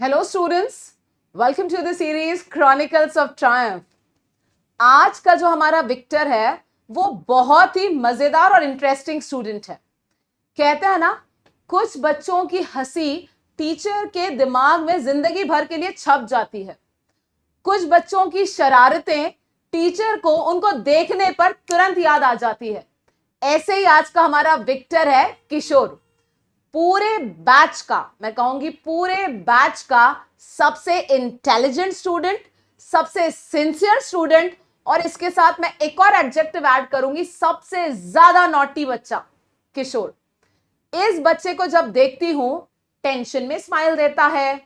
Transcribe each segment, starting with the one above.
Hello students, welcome to the series chronicles of triumph. आज का जो हमारा विक्टर है वो बहुत ही मजेदार और इंटरेस्टिंग स्टूडेंट है। कहते हैं ना, कुछ बच्चों की हंसी टीचर के दिमाग में जिंदगी भर के लिए छप जाती है। कुछ बच्चों की शरारतें टीचर को उनको देखने पर तुरंत याद आ जाती है। ऐसे ही आज का हमारा विक्टर है किशोर। पूरे बैच का, मैं कहूंगी पूरे बैच का सबसे इंटेलिजेंट स्टूडेंट, सबसे सिंसियर स्टूडेंट, और इसके साथ मैं एक और एडजेक्टिव ऐड करूंगी, सबसे ज्यादा नॉटी बच्चा किशोर। इस बच्चे को जब देखती हूं, टेंशन में स्माइल देता है,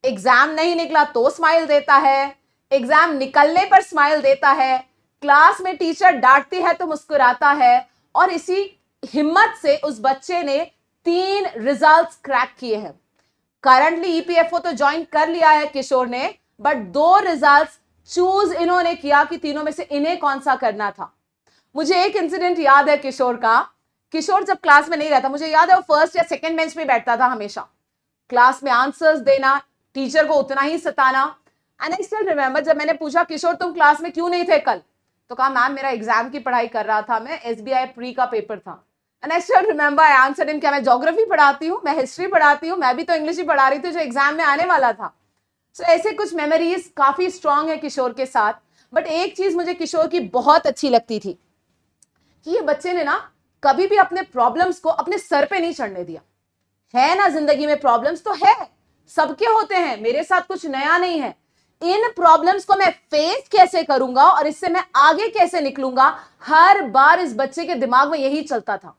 एग्जाम नहीं निकला तो स्माइल देता है, एग्जाम निकलने पर स्माइल देता है, क्लास में टीचर डांटती है तो मुस्कुराता है। और इसी हिम्मत से उस बच्चे ने 3 रिजल्ट्स क्रैक किए हैं। करंटली ईपीएफओ तो ज्वाइन कर लिया है किशोर ने, बट 2 रिजल्ट्स चूज इन्होंने किया कि तीनों में से इन्हें कौन सा करना था। मुझे एक इंसिडेंट याद है किशोर का। किशोर जब क्लास में नहीं रहता, मुझे याद है वो फर्स्ट या सेकंड बेंच में बैठता था हमेशा। क्लास में आंसर्स देना, टीचर को उतना ही सताना। एंड आई स्टिल रिमेंबर, जब मैंने पूछा किशोर तुम क्लास में क्यों नहीं थे कल, तो कहा मैम मेरा एग्जाम की पढ़ाई कर रहा था, मैं एसबीआई प्री का पेपर था। And I still remember I answered him, क्या मैं ज्योग्राफी पढ़ाती हूँ, मैं हिस्ट्री पढ़ाती हूँ, मैं भी तो इंग्लिश ही पढ़ा रही थी जो एग्जाम में आने वाला था। सो ऐसे कुछ मेमोरीज काफी स्ट्रांग है किशोर के साथ। बट एक चीज मुझे किशोर की बहुत अच्छी लगती थी कि ये बच्चे ने ना कभी भी अपने प्रॉब्लम्स को अपने सर पे नहीं चढ़ने दिया। है ना, जिंदगी में प्रॉब्लम्स तो है, सबके होते हैं, मेरे साथ कुछ नया नहीं है। इन प्रॉब्लम्स को मैं फेस कैसे करूंगा और इससे मैं आगे कैसे निकलूंगा, हर बार इस बच्चे के दिमाग में यही चलता था।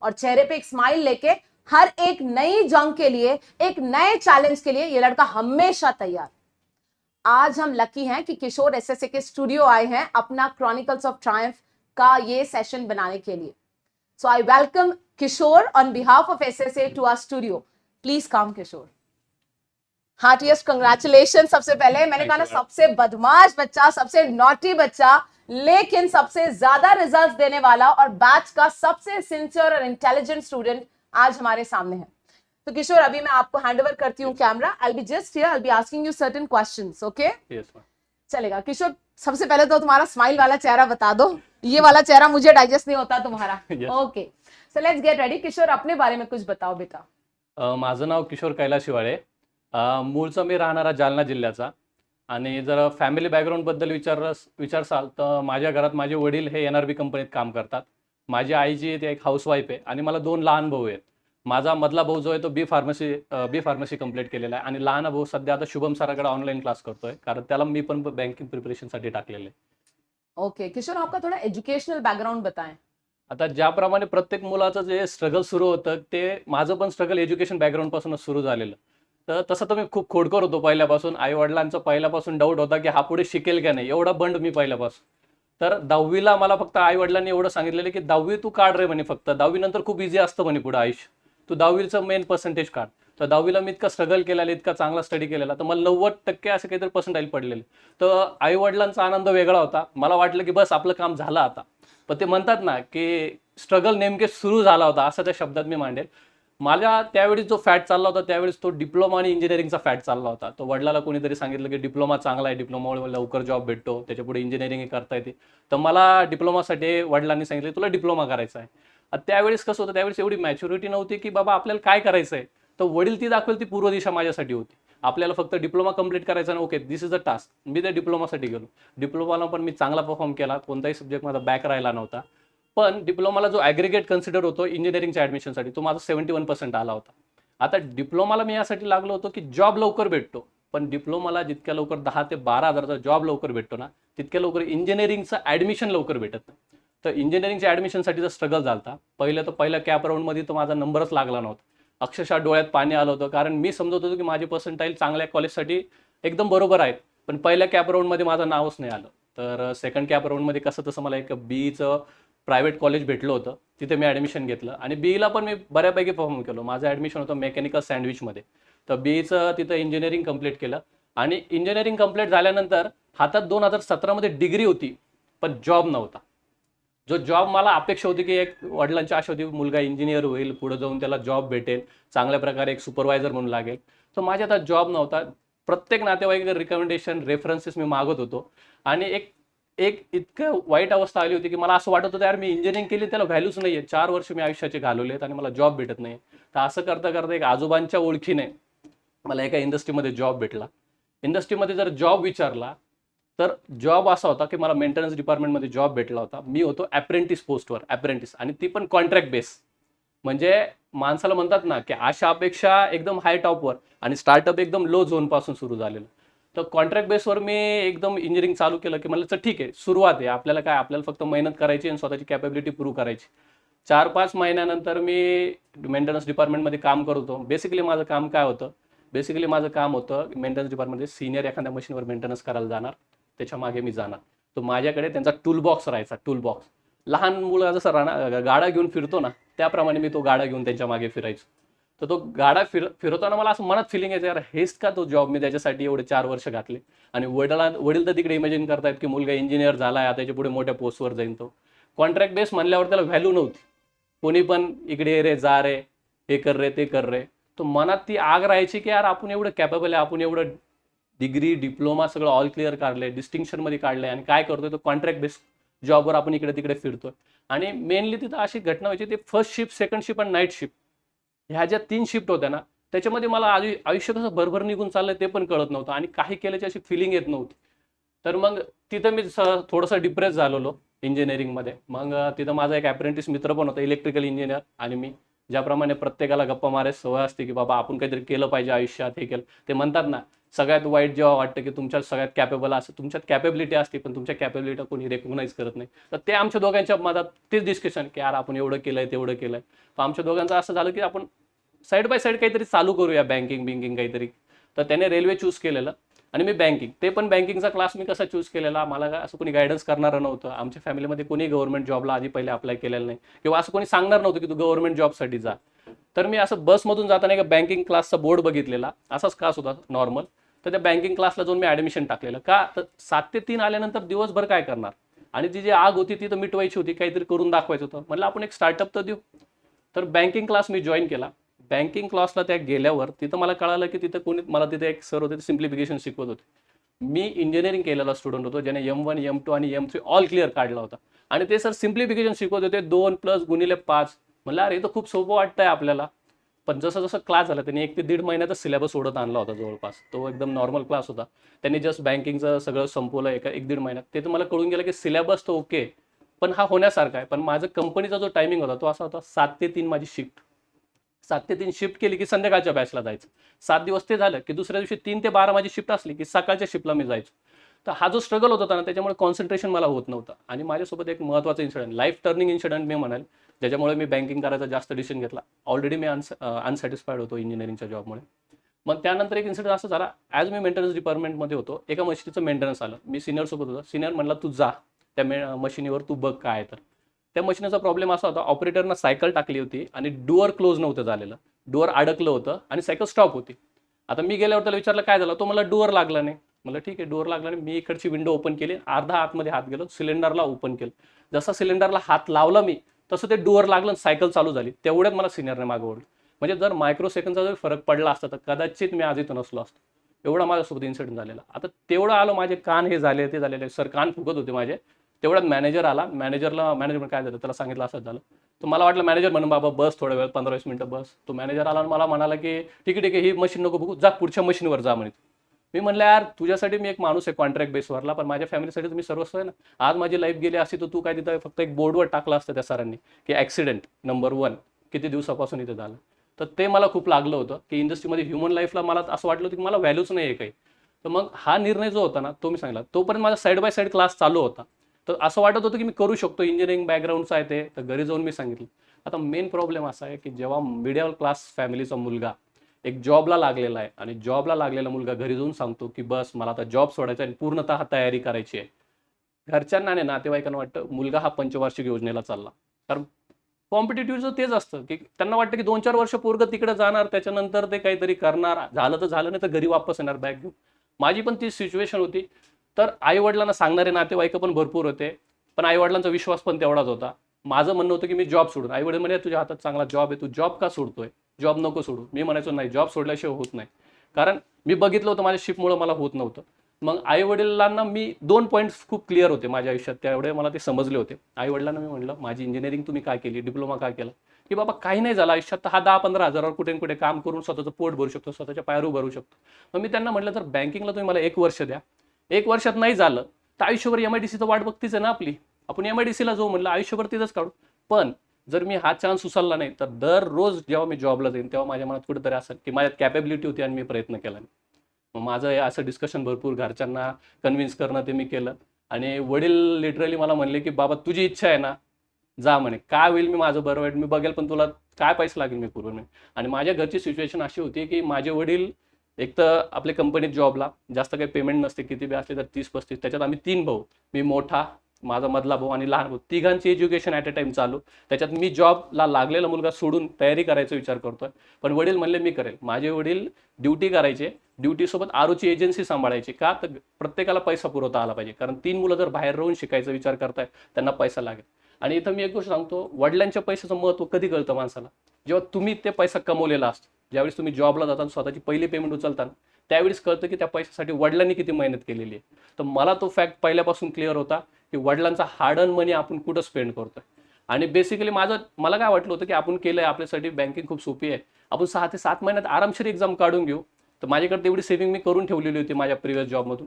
और चेहरे पे एक स्माइल लेके हर एक नई जंग के लिए, एक नए चैलेंज के लिए ये लड़का हमेशा तैयार। आज हम लकी हैं कि किशोर एसएसए के स्टूडियो आए हैं अपना क्रॉनिकल्स ऑफ ट्रायम्फ का ये सेशन बनाने के लिए। So I welcome Kishore on behalf of SSA to our studio. Please come Kishore. Heartiest congratulation. सबसे पहले मैंने कहा ना, सबसे बदमाश बच्चा, सबसे नॉटी बच्चा, लेकिन सबसे ज्यादा रिजल्ट्स देने वाला और बैच का सबसे सिंसियर और इंटेलिजेंट स्टूडेंट आज हमारे सामने है। तो किशोर, अभी मैं आपको हैंड ओवर करती हूँ camera. I will be just here, I will be asking you certain questions, okay? चलेगा किशोर? सबसे पहले तो तुम्हारा स्माइल वाला चेहरा बता दो, ये वाला चेहरा मुझे डाइजेस्ट नहीं होता तुम्हारा। Okay, so let's get ready. Kishore, अपने बारे में कुछ बताओ बेटा। माझं नाव किशोर कैलास शिवाळे. मूळचा मी राहणारा जालना जिल्ह्याचा. आणि जर फॅमिली बॅकग्राऊंडबद्दल विचारसाल तर माझ्या घरात माझे वडील हे NRB कंपनीत काम करतात. माझी आई जी आहे ती एक हाऊसवाईफ आहे आणि मला 2 लहान भाऊ आहेत. माझा मधला भाऊ जो आहे तो बी फार्मसी कंप्लीट केलेला आहे आणि लहान भाऊ सध्या आता शुभम सराकडे ऑनलाईन क्लास करतोय, कारण त्याला मी पण बँकिंग प्रिपरेशनसाठी टाकलेलं आहे. ओके किशोर, आपका थोड़ा एजुकेशनल बैकग्राउंड बताएं। आता ज्याप्रमाणे प्रत्येक मुलाचं जे स्ट्रगल सुरू होतं, ते माझं पण स्ट्रगल एज्युकेशन बॅकग्राऊंडपासूनच सुरू झालेलं. तर तसं तर मी खूप खोडकर होतो पहिल्यापासून. आई वडिलांचा पहिल्यापासून डाऊट होता की हा पुढे शिकेल का नाही, एवढा बंड मी पहिल्यापासून. तर 10वीला मला फक्त आई वडिलांनी एवढं सांगितलेलं की 10वी तू काढ रे म्हणे, फक्त 10वी नंतर खूप इझी असतं म्हणे पुढे आयुष्य, तू 10वीचं मेन पर्सेंटेज काढ. तर 10वीला मी इतका स्ट्रगल केलेला, इतका चांगला स्टडी केलेला, तर मला 90% असे काहीतरी पर्सेंटाईल पडलेले. तर आई वडिलांचा आनंद वेगळा होता. मला वाटलं की बस आपलं काम झालं आता. पण ते म्हणतात ना की स्ट्रगल नेमके सुरू झाला होता, असं त्या शब्दात मी मांडेल. माझ्या त्यावेळी जो फॅट चालला होता, त्यावेळेस तो डिप्लोमा आणि इंजिनिअरिंगचा फॅट चालला होता. तो वडिलाला कोणीतरी सांगितलं की डिप्लोमा चांगला आहे, डिप्लोमामुळे लवकर जॉब भेटतो, त्याच्या पुढे इंजिनिअरिंग करता येते. तर मला डिप्लोमासाठी वडिलांनी सांगितलं तुला डिप्लोमा करायचा आहे. त्यावेळेस कसं होतं, त्यावेळेस एवढी मॅच्युरिटी नव्हती की बाबा आपल्याला काय करायचं आहे. तर वडील ती दाखवेल ती पूर्व दिशा माझ्यासाठी होती. आपल्याला फक्त डिप्लोमा कंप्लीट करायचा आणि okay this is a task. मी त्या डिप्लोमासाठी गेलो. डिप्लोमाला पण मी चांगला परफॉर्म केला, कोणताही सब्जेक्ट माझा बॅक राहिला नव्हता. पण डिप्लोमाला जो ॲग्रिगेट कन्सिडर होतो इंजिनिअरिंगच्या ॲडमिशनसाठी, तो माझा 71% आला होता. आता डिप्लोमाला मी यासाठी लागलो होतो की जॉब लवकर भेटतो, पण डिप्लोमाला जितक्या लवकर 10 ते 12 हजाराचा जॉब लवकर भेटतो ना, तितक्या लवकर इंजिनिअरिंगचं ॲडमिशन लवकर भेटत नाही. तर इंजिनिअरिंगच्या ॲडमिशनसाठीचा स्ट्रगल झाला. पहिल्या कॅप राऊंडमध्ये तर माझा नंबरच लागला नव्हता. अक्षरशः डोळ्यात पाणी आलं होतं, कारण मी समजत होतो की माझे पर्सेंटाईल चांगल्या कॉलेजसाठी एकदम बरोबर आहेत, पण पहिल्या कॅप राऊंडमध्ये माझं नावच नाही आलं. तर सेकंड कॅप राऊंडमध्ये कसं तसं मला एक बीईचं प्रायव्हेट कॉलेज भेटलं होतं, तिथे मी ॲडमिशन घेतलं आणि बीईला पण मी बऱ्यापैकी परफॉर्म केलं. माझं ॲडमिशन होतं मेकॅनिकल सँडविचमध्ये. तर बीईचं तिथं इंजिनिअरिंग कंप्लीट केलं आणि इंजिनिअरिंग कंप्लीट झाल्यानंतर हातात 2017मध्ये डिग्री होती, पण जॉब नव्हता. जो जॉब मला अपेक्षा होती की एक वडिलांची आशा होती मुलगा इंजिनियर होईल, पुढे जाऊन त्याला जॉब भेटेल, चांगल्या प्रकारे एक सुपरवायझर म्हणून लागेल. तर माझ्या आता जॉब नव्हता. प्रत्येक नातेवाईक रिकमेंडेशन रेफरन्सेस मी मागत होतो. आणि एक एक इतकं वाईट अवस्था आली होती की मला असं वाटत होतं यार मी इंजिनिअरिंग केली त्याला व्हॅल्यूच नाहीये. 4 वर्ष मी आयुष्याचे घालवलेत आणि मला जॉब भेटत नाही. तर असं करता करता एक आजोबांच्या ओळखीने मला एका इंडस्ट्रीमध्ये जॉब भेटला. इंडस्ट्रीमध्ये जर जॉब विचारला तर जॉब असा होता की मला मेंटेनन्स डिपार्टमेंटमध्ये जॉब भेटला होता. मी होतो अप्रेंटिस पोस्टवर, अप्रेंटिस, आणि ती पण कॉन्ट्रॅक्ट बेस. म्हणजे माणसाला म्हणतात ना की आशा अपेक्षा एकदम हाय टॉपवर आणि स्टार्टअप एकदम लो झोन पासून सुरू झालेलं. तर कॉन्ट्रॅक्ट बेसवर मी एकदम इंजिनिअरिंग चालू केलं की म्हणलं तर ठीक आहे, सुरुवात आहे, आपल्याला काय, आपल्याला फक्त मेहनत करायची आणि स्वतःची कॅपॅबिलिटी प्रूव्ह करायची. 4-5 महिन्यानंतर मी मेंटेनन्स डिपार्टमेंटमध्ये काम करत होतो. बेसिकली माझं काम काय होतं, मेंटेनन्स डिपार्टमेंटमध्ये सिनियर एखाद्या मशीनवर मेंटेनन्स करायला जाणार, त्याच्या मागे मी जाणार. तो माझ्याकडे त्यांचा टूल बॉक्स राहायचा. टूल बॉक्स लहान मुलं जसं गाडा घेऊन फिरतो ना, त्याप्रमाणे मी तो गाडा घेऊन त्यांच्या मागे फिरायचो. तर तो गाडा फिरवताना मला असं मनात फिलिंग यायचं, यार हेच का तो जॉब मी त्याच्यासाठी एवढे 4 वर्ष घातले. आणि वडील तर तिकडे इमॅजिन करतायत की मुलगा इंजिनियर झालाय, आता त्याच्या पुढे मोठ्या पोस्टवर जाईन. तो कॉन्ट्रॅक्ट बेस म्हणल्यावर त्याला व्हॅल्यू नव्हती. कोणी पण इकडे ये रे, जा रे, हे कर रे, ते कर रे. तो मनात ती आग राहायची की यार आपण एवढं कॅपेबल आहे, आपण एवढं डिग्री डिप्लोमा सगळं ऑल क्लिअर काढलंय, डिस्टिंक्शन मध्ये काढलंय, आणि काय करतोय तो कॉन्ट्रॅक्ट बेस जॉबवर आपण इकडे तिकडे फिरतोय. आणि मेनली तिथं अशी घटना व्हायची, ते फर्स्ट शिफ्ट, सेकंड शिफ्ट आणि नाईट शिफ्ट, ह्या ज्या 3 शिफ्ट होत्या ना, त्याच्यामध्ये मला आयुष्य कसं भरभर निघून चाललंय ते पण कळत नव्हतं आणि काही केल्याची अशी फिलिंग येत नव्हती. तर मग तिथं मी थोडंसं डिप्रेस झालेलो इंजिनिअरिंगमध्ये. मग तिथं माझा एक अप्रेंटिस मित्र पण होता, इलेक्ट्रिकल इंजिनियर. आणि मी ज्याप्रमाणे प्रत्येकाला गप्पा मारायची सवय असते की बाबा आपण काहीतरी केलं पाहिजे आयुष्यात, हे केलं, ते म्हणतात ना, सगळ्यात वाईट जेव्हा वाटतं की तुमच्यात सगळ्यात कॅपेबल असं, तुमच्यात कॅपेबिलिटी असते पण तुमच्या कॅपेबिलिटी कोणी रेकग्नाइज करत नाही. तर ते आमच्या दोघांच्या मधात तेच डिस्कशन की यार आपण एवढं केलंय, तेवढं केलंय. तर आमच्या दोघांचं असं झालं की आपण साईड बाय साईड काहीतरी चालू करूया, बँकिंग काहीतरी. तर त्याने रेल्वे चूज केलेलं आणि मी बँकिंग. ते पण बँकिंगचा क्लास मी कसा चूज केलेला, मला असं कोणी गायडन्स करणारं नव्हतं. आमच्या फॅमिलीमध्ये कोणी गव्हर्नमेंट जॉबला आधी पहिले अप्लाय केलेलं नाही, किंवा असं कोणी सांगणार नव्हतं की तू गव्हर्नमेंट जॉबसाठी जा. तर मी असं बसमधून जाताना एका बँकिंग क्लासचा बोर्ड बघितलेला, असाच क्लास होता नॉर्मल. तर त्या बँकिंग क्लासला जाऊन मी ऍडमिशन टाकलेलं. का तर 7 ते 3 आल्यानंतर दिवसभर काय करणार, आणि ती जी आग होती ती तर मिटवायची होती, काहीतरी करून दाखवायचं होतं. म्हणलं आपण एक स्टार्टअप तर देऊ. तर बँकिंग क्लास मी जॉईन केला. बँकिंग क्लासला त्या गेल्यावर तिथं मला कळालं की तिथं कोणी, मला तिथे एक सर होते, ते सिम्प्लिफिकेशन शिकवत होते. मी इंजिनिअरिंग केलेला स्टुडंट होतो, ज्याने M1 M2 आणि M3 ऑल क्लिअर काढला होता. आणि ते सर सिम्प्लिफिकेशन शिकवत होते, 2 + गुणिले 5. म्हणलं अरे तर खूप सोपं वाटतंय आपल्याला. पण जसं जसं क्लास झाला, त्यांनी 1 ते 1.5 महिन्याचा सिलेबस सोडत आणला होता जवळपास. तो एकदम नॉर्मल क्लास होता. त्यांनी जस्ट बँकिंगचं सगळं संपवलं एका 1-1.5 महिन्यात. ते तर मला कळून गेलं की सिलेबस तर ओके, पण हा होण्यासारखा आहे. पण माझं कंपनीचा जो टायमिंग होता तो असा होता, 7 ते 3 माझी शिफ्ट. 7 ते 3 शिफ्ट केली की संध्याकाळच्या बॅचला जायचं. 7 दिवस ते झालं की दुसऱ्या दिवशी 3 ते 12 माझी शिफ्ट असली की सकाळच्या शिफ्टला मी जायचो. तर हा जो स्ट्रगल होता ना, त्याच्यामुळे कॉन्सन्ट्रेशन मला होत नव्हतं. आणि माझ्यासोबत एक महत्त्वाचा इन्सिडेंट, लाईफ टर्निंग इन्सिडेंट मी म्हणाल, ज्याच्यामुळे मी बँकिंग करायचा जास्त डिसिजन घेतला. ऑलरेडी मी अनसॅटिस्फाईड होतो इंजिनिअरिंगच्या जॉबमुळे. मग त्यानंतर एक इन्सिडेंट असं झाला, ॲज मी मेंटेनन्स डिपार्टमेंटमध्ये होतो, एका मशीनचं मेंटेनन्स आलं. मी सिनियरसोबत होतो. सिनियर म्हणला तू जा त्या मशीनीवर, तू बघ काय. तर त्या मशीनचा प्रॉब्लेम असा होता, ऑपरेटरनं सायकल टाकली होती आणि डोअर क्लोज नव्हतं झालेलं. डोअर अडकलं होतं आणि सायकल स्टॉप होती. आता मी गेल्यावर त्याला विचारलं काय झालं, तो मला डोअर लागला नाही. म्हणलं ठीक आहे, डोअर लागला नाही. मी इकडची विंडो ओपन केली, अर्धा आतमध्ये हात गेलो, सिलेंडरला ओपन केलं. जसा सिलेंडरला हात लावला मी, तसं ते डोअर लागलं, सायकल चालू झाली. तेवढ्यात मला सिनियरने मागं ओढलं. म्हणजे जर मायक्रो सेकंडचा जर फरक पडला असता तर कदाचित मी आज इथं नसलो असतो. एवढा माझ्यासोबत इन्सिडेंट झालेला. आता तेवढं आलं, माझे कान हे झाले, ते झालेले, सर कान फुगत होते माझे. तेवढ्यात मॅनेजर आला. मॅनेजमेंट काय झालं त्याला सांगितलं असंच झालं. तर मला वाटलं मॅनेजर म्हणून बाबा बस थोडा वेळ, 15-20 मिनिटं बस. तो मॅनेजर आला आणि मला म्हणाला की ठीक आहे ही मशीन नको बघू, जा पुढच्या मशीनवर जा म्हणे. मी म्हणलं यार तुझ्यासाठी मी एक माणूस आहे कॉन्ट्रॅक्ट बेसवरला, पण माझ्या फॅमिलीसाठी तुम्ही सर्वस्व आहे ना. आज माझी लाईफ गेली असती तर तू काय तिथं फक्त एक बोर्डवर टाकलं असतं त्या सरांनी की ॲक्सिडेंट नंबर 1 किती दिवसापासून इथं झालं. तर ते मला खूप लागलं होतं की इंडस्ट्रीमध्ये ह्युमन लाईफला मला असं वाटलं होतं की मला व्हॅल्यूच नाही आहे काही. तर मग हा निर्णय जो होता ना तो मी सांगितला. तोपर्यंत माझा साईड बाय साईड क्लास चालू होता. तर असं वाटत होतं की मी करू शकतो, इंजिनिअरिंग बॅकग्राऊंडचं आहे ते. तर घरी जाऊन मी सांगितलं. आता मेन प्रॉब्लेम असा आहे की जेव्हा मिडल क्लास फॅमिलीचा मुलगा एक जॉबला लागलेला आहे आणि जॉबला लागलेला मुलगा घरी जाऊन सांगतो की बस मला आता जॉब सोडायचा आणि पूर्णतः तयारी करायची आहे, घरच्यांना आणि नातेवाईकांना वाटतं मुलगा हा पंचवार्षिक योजनेला चालला. कारण कॉम्पिटेटिव्हचं तेच असतं की त्यांना वाटतं की 2-4 वर्ष पोरगं तिकडे जाणार, त्याच्यानंतर ते काहीतरी करणार, झालं तर झालं, नाही तर घरी वापस येणार बॅग घेऊन. माझी पण ती सिच्युएशन होती. तर आई वडिलांना सांगणारे नातेवाईक पण भरपूर होते, पण आई वडिलांचा विश्वास पण तेवढाच होता. माझं म्हणणं होतं की मी जॉब सोडून, आई वडील म्हणे तुझ्या हातात चांगला जॉब आहे, तू जॉब का सोडतोय, जॉब नको सोडू. मी म्हणायचो नाही, जॉब सोडल्याशिवाय होत नाही. कारण मी बघितलं होतं माझ्या शिफ्टमुळे मला होत नव्हतं. मग आई वडिलांना मी 2 पॉईंट्स खूप क्लिअर होते माझ्या आयुष्यात, त्यावेळे मला ते समजले होते. आई वडिलांना मी म्हटलं, माझी इंजिनिअरिंग तुम्ही काय केली, डिप्लोमा काय केला, की बाबा काही नाही झालं आयुष्यात, तर हा 10-15 हजारावर कुठे ना कुठे काम करून स्वतःचं पोट भरू शकतो, स्वतःच्या पायावर उभं राहू शकतो. मग मी त्यांना म्हटलं, तर बँकिंगला तुम्ही मला 1 वर्ष द्या, 1 वर्षात नाही झालं तर आयुष्यभर MIDCचं वाट बघतीच आहे ना आपली, आपण MIDCला जाऊ म्हटलं, आयुष्यभर तिथंच काढू. पण जर मी हा चान्स उचलला नाही तर दररोज जेव्हा मी जॉबला जाईन तेव्हा माझ्या मनात कुठेतरी असेल की माझ्यात कॅपेबिलिटी होती आणि मी प्रयत्न केला नाही. मग माझं हे असं डिस्कशन भरपूर घरच्यांना कन्व्हिन्स करणं ते मी केलं. आणि वडील लिटरली मला म्हणले की बाबा तुझी इच्छा आहे ना, जा म्हणे, काय होईल मी माझं बरं वाईट मी बघेल, पण तुला काय पैसे लागेल मी करून. आणि माझ्या घरची सिच्युएशन अशी होती की माझे वडील एक तर आपल्या कंपनीत जॉबला, जास्त काही पेमेंट नसते, किती बी असले तर 30-35, त्याच्यात आम्ही 3 भाऊ, मी मोठा, माझा मधला भाऊ आणि लहान भाऊ, तिघांची एज्युकेशन ॲट अ टाइम चालू. त्याच्यात मी जॉबला लागलेला मुलगा सोडून तयारी करायचा विचार करतोय. पण वडील म्हणले मी करेल. माझे वडील ड्युटी करायचे, ड्युटीसोबत आरोची एजन्सी सांभाळायची. का तर प्रत्येकाला पैसा पुरवता आला पाहिजे, कारण 3 मुलं जर बाहेर राहून शिकायचा विचार करताय त्यांना पैसा लागेल. आणि इथं मी एक गोष्ट सांगतो, वडिलांच्या पैशाचं महत्त्व कधी कळतं माणसाला, जेव्हा तुम्ही ते पैसा कमवलेला असतो. ज्यावेळेस तुम्ही जॉबला जाता, स्वतःची पहिली पेमेंट उचलताना, त्यावेळेस कळतं की त्या पैशासाठी वडिलांनी किती मेहनत केलेली आहे. तर मला तो फॅक्ट पहिल्यापासून क्लिअर होता की वडिलांचा हार्ड अर्न मनी आपण कुठं स्पेंड करतोय. आणि बेसिकली मला काय वाटलं होतं की आपण केलंय, आपल्यासाठी बँकिंग खूप सोपी आहे, आपण 6 ते 7 महिन्यात आरामशीर एक्झाम काढून घेऊ. तर माझ्याकडे तेवढी सेव्हिंग मी करून ठेवलेली होती माझ्या प्रिव्हियस जॉबमधून.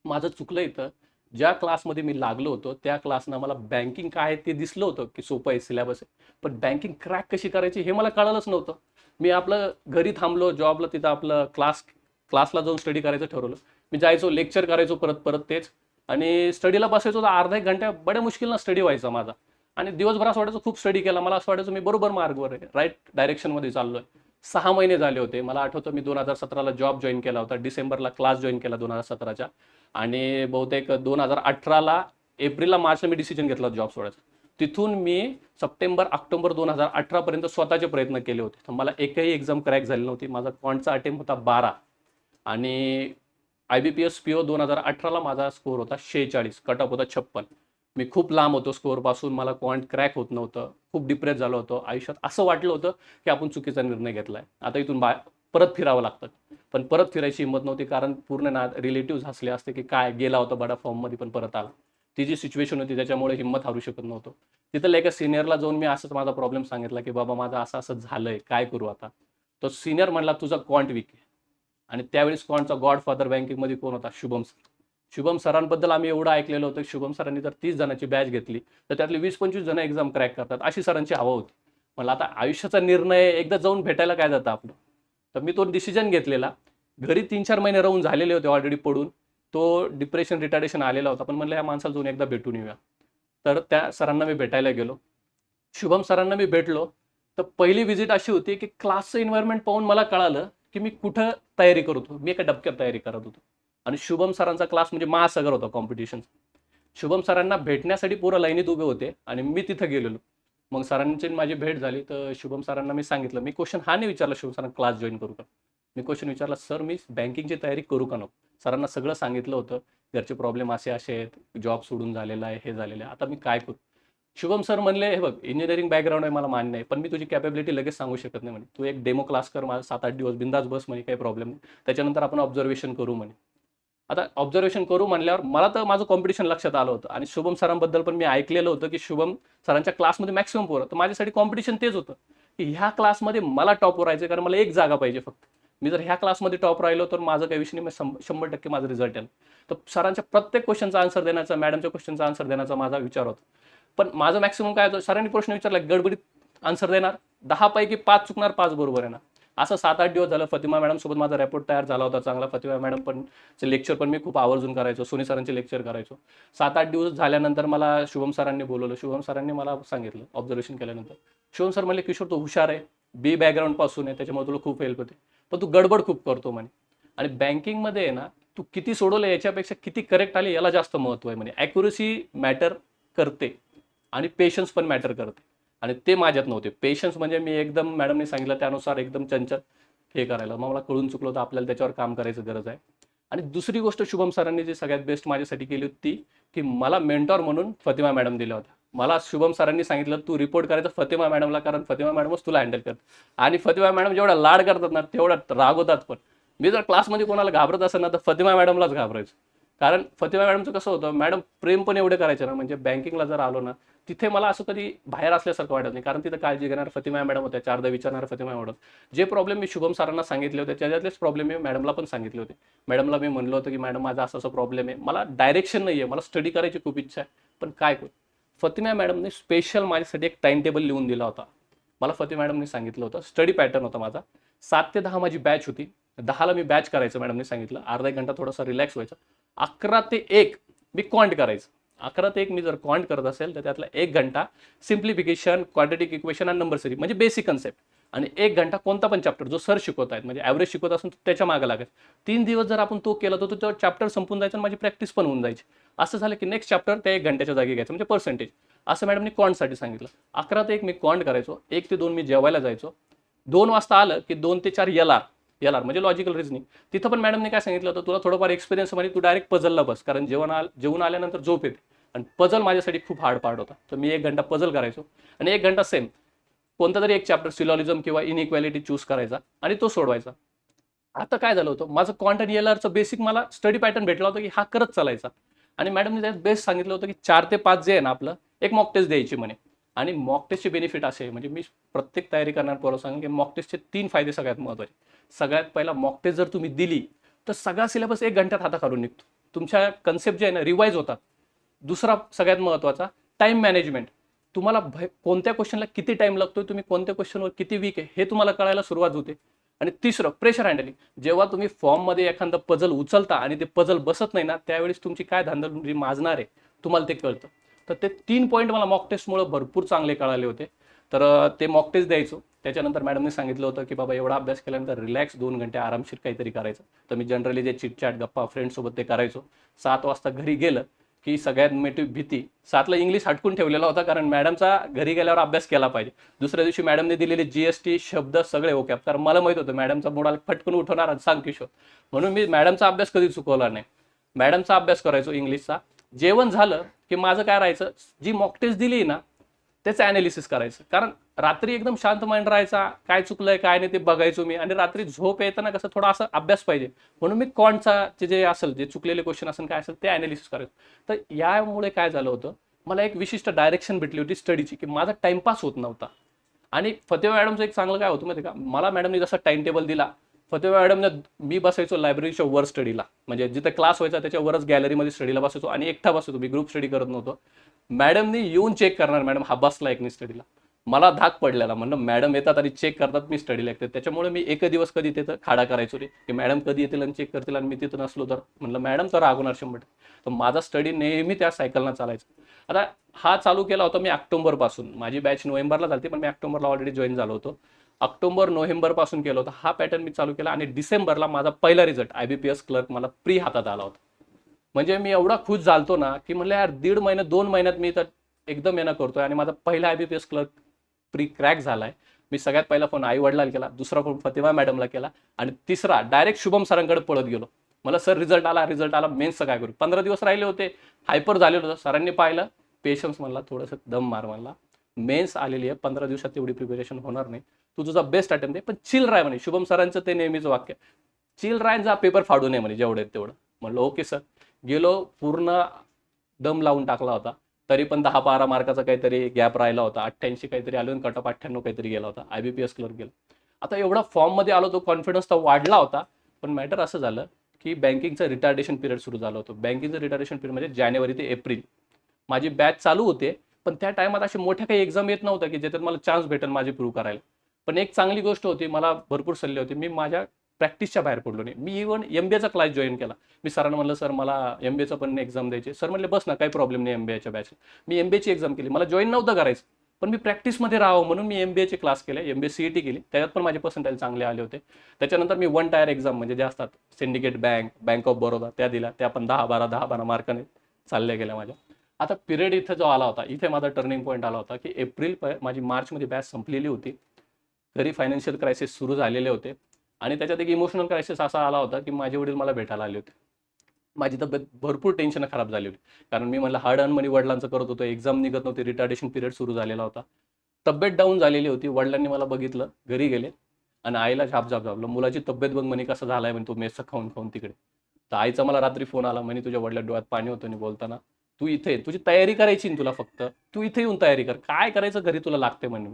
माझं चुकलं इथं, ज्या क्लासमध्ये मी लागलो होतो त्या क्लासनं मला बँकिंग काय आहे ते दिसलं होतं की सोपं आहे, सिलेबस आहे, पण बँकिंग क्रॅक कशी करायची हे मला कळालंच नव्हतं. मी आपलं घरी थांबलो जॉबला, तिथं आपलं क्लासला जाऊन स्टडी करायचं ठरवलं. मी जायचो, लेक्चर करायचो परत परत तेच, आणि स्टडीला बसायचो तर अर्धा 1 घंटा बड्या मुश्किलनं स्टडी व्हायचा माझा. आणि दिवसभर असं वाटायचं खूप स्टडी केला, मला असं वाटायचं मी बरोबर मार्गवर आहे, राईट डायरेक्शनमध्ये चाललोय. 6 महिने झाले होते. मला आठवतं मी 2017ला जॉब जॉईन केला होता, डिसेंबरला क्लास जॉईन केला 2017च्या, आणि बहुतेक 2018ला एप्रिलला मार्चला मी डिसिजन घेतला जॉब सोडायचा. तिथून मी सप्टेंबर ऑक्टोबर 2018 स्वतःचे प्रयत्न केले होते. तर मला एकही एक्झाम क्रॅक झाली नव्हती. माझा क्वांटचा अटेम्प्ट होता 12, आणि IBPS PO 2018ला माझा स्कोर होता 46, कट ऑफ होता 56. मी खूप लांब होतो स्कोअरपासून, मला क्वांट क्रॅक होत नव्हतं, खूप डिप्रेस झालो होतो. आयुष्यात असं वाटलं होतं की आपण चुकीचा निर्णय घेतलाय, आता इथून परत फिरावं लागतं. पण परत फिरायची हिंमत नव्हती, कारण पूर्ण रिलेटिव्ह हसले असते की काय गेला होता बडा फॉर्ममध्ये पण परत आला. ती जी सिच्युएशन होती त्याच्यामुळे हिंमत हारू शकत नव्हतो. तिथं एका सिनियरला जाऊन मी असंच माझा प्रॉब्लेम सांगितला की बाबा माझं असं असं झालंय, काय करू आता. तो सिनियर म्हणला तुझा क्वांट वीक आहे. आणि त्यावेळेस क्वांटचा गॉडफादर बँकिंगमध्ये कोण होता? शुभम सर. शुभम सरांबद्दल आम्ही एवढं ऐकलेलं होतं की शुभम सरांनी जर 30 जणांची बॅच घेतली तर त्यातले 20-25 जण एक्झाम क्रॅक करतात, अशी सरांची हवा होती. म्हणलं आता आयुष्याचा निर्णय एकदा जाऊन भेटायला काय जातं आपलं. तर मी तो डिसिजन घेतलेला. घरी 3-4 महिने राहून झालेले होते ऑलरेडी पडून. तो डिप्रेशन रिटार्डेशन आलेला होता, पण म्हणलं या माणसाला जाऊन एकदा भेटून येऊया. तर त्या सरांना मी भेटायला गेलो. शुभम सरांना मी भेटलो. तर पहिली व्हिजिट अशी होती की क्लासचं एन्व्हायरमेंट पाहून मला कळालं की मी कुठं तयारी करत होतो. मी एका डबक्यात तयारी करत होतो. आणि शुभम सरांचा क्लास म्हणजे महासागर होता कॉम्पिटिशन. शुभम सरांना भेटण्यासाठी पोरं लाईनीत उभे होते आणि मी तिथं गेलेलो. मग सरांची माझी भेट झाली. तर शुभम सरांना मी सांगितलं, मी क्वेश्चन हा नाही विचारला शुभम सरांना क्लास जॉईन करू का. मी क्वेश्चन विचारला, सर मी बँकिंगची तयारी करू का नको. सरांना सगळं सांगितलं होतं, घरचे प्रॉब्लेम असे असे आहेत, जॉब सोडून झालेला आहे, हे झालेलं आहे, आता मी काय करू. शुभम सर म्हणले, हे बघ इंजिनिअरिंग बॅकग्राऊंड आहे मला मान्य आहे, पण मी तुझी कॅपेबिलिटी लगेच सांगू शकत नाही म्हणे. तू एक डेमो क्लास कर, मला 7-8 दिवस बिंदास बस म्हणे, काही प्रॉब्लेम नाही, त्याच्यानंतर आपण ऑब्झर्वेशन करू म्हणे. आता ऑब्झर्वेशन करू म्हणल्यावर मला तर माझं कॉम्पिटिशन लक्षात आलं होतं, आणि शुभम सरांबद्दल पण मी ऐकलेलं होतं की शुभम सरांच्या क्लासमध्ये मॅक्सिमम पोरं. तर माझ्यासाठी कॉम्पिटिशन तेच होतं की ह्या क्लासमध्ये मला टॉप राहायचं, कारण मला एक जागा पाहिजे फक्त. मी जर ह्या क्लासमध्ये टॉप राहिलो तर माझं काही विषय नाही, 100% माझं रिझल्ट येईल. तर सरांच्या प्रत्येक क्वेश्चनचा आन्सर देण्याचा, मॅडमच्या क्वेश्चनचा आन्सर देण्याचा माझा विचार होता. पण माझं मॅक्सिमम काय होतं, सरांनी प्रश्न विचारला गडबडीत आन्सर देणार, 10 पैकी 5 चुकणार, 5 बरोबर येणार. असं 7-8 दिवस झालं. फतिमा मॅडम सोबत माझा रेपोर्ट तयार झाला होता चांगला. फतिमा मॅडम पण लेक्चर पण मी खूप आवर्जून करायचो, सोनी सरांचे लेक्चर करायचो. 7-8 दिवस झाल्यानंतर मला शुभम सरांनी बोलवलं. शुभम सरांनी मला सांगितलं ऑब्झर्वेशन केल्यानंतर, शुभम सर म्हणले, किशोर तू हुशार आहे, बी बॅकग्राऊंड पासून आहे, त्याच्यामुळे तुला खूप हेल्प होते, पण तू गडबड खूप करतो म्हणे. आणि बँकिंगमध्ये आहे ना, तू किती सोडवलं याच्यापेक्षा किती करेक्ट आले याला जास्त महत्त्व आहे म्हणे. ॲक्युरसी मॅटर करते आणि पेशन्स पण मॅटर करते, आणि ते माझ्यात नव्हते. पेशन्स म्हणजे मी एकदम मॅडमने सांगितलं त्यानुसार एकदम चंचल हे करायला. मग मला कळून चुकलं होतं आपल्याला त्याच्यावर काम करायचं गरज आहे. आणि दुसरी गोष्ट शुभम सरांनी जी सगळ्यात बेस्ट माझ्यासाठी केली होती ती, की मला मेंटॉर म्हणून फतिमा मॅडम दिल्या होत्या. मला शुभम सरांनी सांगितलं तू रिपोर्ट करायचं फतिमा मॅडमला, कारण फतिमा मॅडमच तुला हँडल करतात. आणि फतिमा मॅडम जेवढा लाड करतात ना तेवढा रागवतात पण. मी जर क्लासमध्ये कोणाला घाबरत असेल ना तर फतिमा मॅडमलाच घाबरायचं. कारण फतिमा मॅडमचं कसं होतं, मॅडम प्रेम पण एवढे करायचे ना, म्हणजे बँकिंगला जर आलो ना तिथे मला असं कधी बाहेर असल्यासारखं वाटत नाही, कारण तिथं काळजी घेणार फतिमा मॅडम होत्या, चारदा विचारणार फतिमा मॅडम. जे प्रॉब्लेम मी शुभम सरांना सांगितले होते त्याच्यातलेच प्रॉब्लेम मी मॅडमला पण सांगितले होते. मॅडमला मी म्हणलं होतं की मॅडम माझा असं असं प्रॉब्लेम आहे, मला डायरेक्शन नाही आहे, मला स्टडी करायची खूप इच्छा आहे, पण काय करू. फतिमा मॅडमने स्पेशल माझ्यासाठी एक टाइम टेबल लिहून दिला होता. मला फतिमा मॅडमने सांगितलं होतं, स्टडी पॅटर्न होता माझा. 7 ते 10 माझी बॅच होती. 10ला मी बॅच करायचं, मॅडमने सांगितलं अर्धा एक घंटा थोडासा रिलॅक्स व्हायचं. 11 ते 1 मी क्वांट करायचं. 11 ते 1 मी जर क्वांट करत असेल तर त्यातला 1 घंटा सिम्प्लिफिकेशन, क्वाड्रेटिक इक्वेशन आणि नंबर सिरीज म्हणजे बेसिक कन्सेप्ट, आणि 1 घंटा कोणता पण चॅप्टर जो सर शिकवत आहेत म्हणजे ॲव्हरेज शिकवत असून त्याच्या मागे लागायचं. 3 दिवस जर आपण तो केला तर तो चॅप्टर संपून जायचा आणि माझी प्रॅक्टिस पण होऊन जायची. असं झालं की नेक्स्ट चॅप्टर त्या 1 घंट्याच्या जागी घ्यायचं म्हणजे पर्सेंटेज. असं मॅडमनी क्वांटसाठी सांगितलं. 11 ते 1 मी क्वांट करायचो, 1 ते 2 मी जेवायला जायचो. 2 वाजता आलं की 2 ते 4 एल आर म्हणजे लॉजिकल रिझनिंग. तिथं पण मॅडमने काय सांगितलं होतं, तुला थोडंफार एक्सपिरियन्स म्हणजे तू डायरेक्ट पझलला बस, कारण जेवण आल्यानंतर झोप येते आणि पझल माझ्यासाठी खूप हार्ड पार्ट होता. तर मी 1 घंटा पझल करायचो आणि 1 घंटा सेम कोणता तरी एक चॅप्टर सिलॉलिझम किंवा इनइक्वॅलिटी चूज करायचा आणि तो सोडवायचा. आता काय झालं होतं, माझं क्वांट आणि एलआरचं बेसिक मला स्टडी पॅटर्न भेटला होता की हा करत चालायचा. आणि मॅडमने त्यात बेस्ट सांगितलं होतं की 4 ते 5 जे आहे ना आपलं, एक मॉक टेस्ट द्यायची म्हणे. आणि मॉक टेस्टचे बेनिफिट असे आहे, म्हणजे मी प्रत्येक तयारी करणार पोरं सांगेन की मॉक टेस्टचे 3 फायदे सगळ्यात महत्त्वाचे. सगळ्यात पहिला, मॉक टेस्ट जर तुम्ही दिली तर सगळा सिलेबस 1 घंट्यात हाताखालून निघतो, तुमच्या कन्सेप्ट जे आहे ना रिवाईज होतात. दुसरा सगळ्यात महत्त्वाचा, टाइम मॅनेजमेंट. तुम्हाला कोणत्या क्वेश्चनला किती टाइम लागतोय, तुम्ही कोणत्या क्वेश्चनवर किती वीक आहे हे तुम्हाला कळायला सुरुवात होते. आणि तिसरं, प्रेशर हँडलिंग. जेव्हा तुम्ही फॉर्ममध्ये एखादं पझल उचलता आणि ते पझल बसत नाही ना, त्यावेळेस तुमची काय धांदल माजणार आहे तुम्हाला ते कळतं. तर ते 3 पॉईंट मला मॉक टेस्टमुळे भरपूर चांगले कळाले होते. तर ते मॉक टेस्ट द्यायचो. त्याच्यानंतर मॅडमने सांगितलं होतं की बाबा एवढा अभ्यास केल्यानंतर रिलॅक्स 2 घंटे आरामशीर काहीतरी करायचं. तर मी जनरली जे चिटचॅट गप्पा फ्रेंड्ससोबत ते करायचो. 7 वाजता घरी गेलं की सगळ्यात मोठी भीती, 7ला इंग्लिश हटकून ठेवलेला होता, कारण मॅडमचा घरी गेल्यावर अभ्यास केला पाहिजे. दुसऱ्या दिवशी मॅडमने दिलेले जीएसटी शब्द सगळे ओके, कारण मला माहित होतं मॅडमचा मूड आला फटकून उठवणार आणि सांग किशोर, म्हणून मी मॅडमचा अभ्यास कधी चुकवला नाही. मॅडमचा अभ्यास करायचो इंग्लिशचा. जेवण झालं की माझं काय राहायचं, जी मॉक टेस्ट दिली ना त्याचं ॲनालिसिस करायचं, कारण रात्री एकदम शांत माइंड राहायचा, काय चुकलंय काय नाही ते बघायचो मी. आणि रात्री झोप येताना कसं थोडा असं अभ्यास पाहिजे, म्हणून मी कॉन्टचा जे असेल, जे चुकलेले क्वेश्चन असेल काय असेल ते ॲनालिसिस करायचं. तर यामुळे काय झालं होतं, मला एक विशिष्ट डायरेक्शन भेटली होती स्टडीची, की माझा टाइमपास होत नव्हता. आणि फतेवा मॅडमचं एक चांगलं काय होतं माहिती का, मला मॅडमने जसा टाइम टेबल दिला, फतेवा मॅडमने, मी बसायचो लायब्ररीच्या वर स्टडीला, म्हणजे जिथे क्लास व्हायचा त्याच्यावरच गॅलरीमध्ये स्टडीला बसायचो आणि एकटा बसायचो मी, ग्रुप स्टडी करत नव्हतो. मॅडमनी येऊन चेक करणार, मॅडम हा बसला एक नाही स्टडीला. मला धाक पडलेला, म्हणलं मॅडम येतात आणि चेक करतात मी स्टडीला ऐकते. त्याच्यामुळे मी एक दिवस कधी तिथं खाडा करायचो रे, की मॅडम कधी येतील आणि चेक करतील आणि मी तिथं नसलो तर, म्हणलं मॅडम तर रागवणार 100%. तर माझा स्टडी नेहमी त्या सायकलनं चालायचा. आता हा चालू केला होता मी ऑक्टोबरपासून, माझी बॅच नोव्हेंबरला झाली पण मी ऑक्टोबरला ऑलरेडी जॉईन झालो होतो. ऑक्टोबर नोव्हेंबर पासून केलं होतं हा पॅटर्न मी चालू केला, आणि डिसेंबरला माझा पहिला रिझल्ट IBPS क्लर्क मला प्री हातात आला होता. म्हणजे मी एवढा खुश झालतो ना, की म्हणलं यार 1.5 महिन्यात 2 महिन्यात मी तर एकदम येणं करतोय, आणि माझा पहिला IBPS क्लर्क प्री क्रॅक झालाय. मी सगळ्यात पहिला फोन आई वडिलांना केला, दुसरा फोन फतिमा मॅडमला केला, आणि तिसरा डायरेक्ट शुभम सरांकडे पळत गेलो. मला सर रिझल्ट आला, मेन्सचं काय करू. 15 दिवस राहिले होते, हायपर झालेलं होतं. सरांनी पाहिलं, पेशन्स म्हणला, थोडंसं दम मार म्हणला, मेन्स आलेली आहे, 15 दिवसात तेवढी प्रिपरेशन होणार नाही, तू तुझा बेस्ट अटेम्प्ट दे, पण चिल राय म्हणे. शुभम सरांचं ते नेहमीचं वाक्य, चिल राय जा, पेपर फाडू नये म्हणे, जेवढे तेवढं. म्हणलं ओके सर. गेलो, पूर्ण दम लावून टाकला होता. तरी पण 10-12 मार्काचा काहीतरी गॅप राहिला होता, 88 काहीतरी आलो आणि कट ऑफ 98 काहीतरी गेला होता, IBPS क्लर्क गेला. आता एवढा फॉर्ममध्ये आलो, तो कॉन्फिडन्स तर वाढला होता, पण मॅटर असं झालं की बँकिंगचं रिटार्डेशन पिरियड सुरू झालं होतं. बँकिंगचं रिटार्डेशन पिरियड म्हणजे जानेवारी ते एप्रिल. माझी बॅच चालू होते, पण त्या टायमात अशी मोठ्या काही एक्झाम येत नव्हत्या की ज्याच्यात मला चान्स भेटेल माझी प्रूव्ह करायला. पण एक चांगली गोष्ट होती, मला भरपूर सल्ले होते, मी माझ्या प्रॅक्टिसच्या बाहेर पडलो नाही. मी इव्हन MBAचा क्लास जॉईन केला. मी सरांना म्हणलं सर मला MBAचं पण एक्झाम द्यायची. सर म्हणले बस ना, काही प्रॉब्लेम नाही MBAच्या बॅच. मी MBAची एक्झाम केली. मला जॉईन नव्हतं करायचं, पण मी प्रॅक्टिसमध्ये राहावं म्हणून मी MBAचे क्लास केले. MBA CET केली, त्याच्यात पण माझे पर्सेंटेज चांगले आले होते. त्याच्यानंतर मी 1 टायर एक्झाम म्हणजे जे असतात, syndicate bank, bank of Baroda, त्या दिल्या. त्या पण 10-12 मार्काने चालल्या गेल्या माझ्या. आता पिरियड इथं जो आला होता, इथे माझा टर्निंग पॉईंट आला होता की एप्रिल माझी मार्चमध्ये बॅच संपलेली होती. घरी फायनान्शियल क्रायसिस सुरू झालेले होते, आणि त्याच्यात एक इमोशनल क्रायसिस असा आला होता की माझे वडील मला भेटायला आले होते. माझी तब्येत भरपूर टेन्शन खराब झाली होती, कारण मी म्हणलं हार्ड अर्न मनी वडिलांचं करत होतो, एक्झाम निघत नव्हती, रिटार्डेशन पिरियड सुरू झालेला होता, तब्येत डाऊन झालेली होती. वडिलांनी मला बघितलं, घरी गेले आणि आईला झापलं, मुलाची तब्येत बघ म्हणे कसं झालाय म्हणे तो मेसचं खाऊन खाऊन तिकडे. तर आईचा मला रात्री फोन आला म्हणे तुझ्या वडिला डोळ्यात पाणी होतं आणि बोलताना, तू इथे ये. तुझी तयारी करायची ना तुला फक्त, तू इथे येऊन तयारी कर, काय करायचं घरी तुला लागते म्हणे.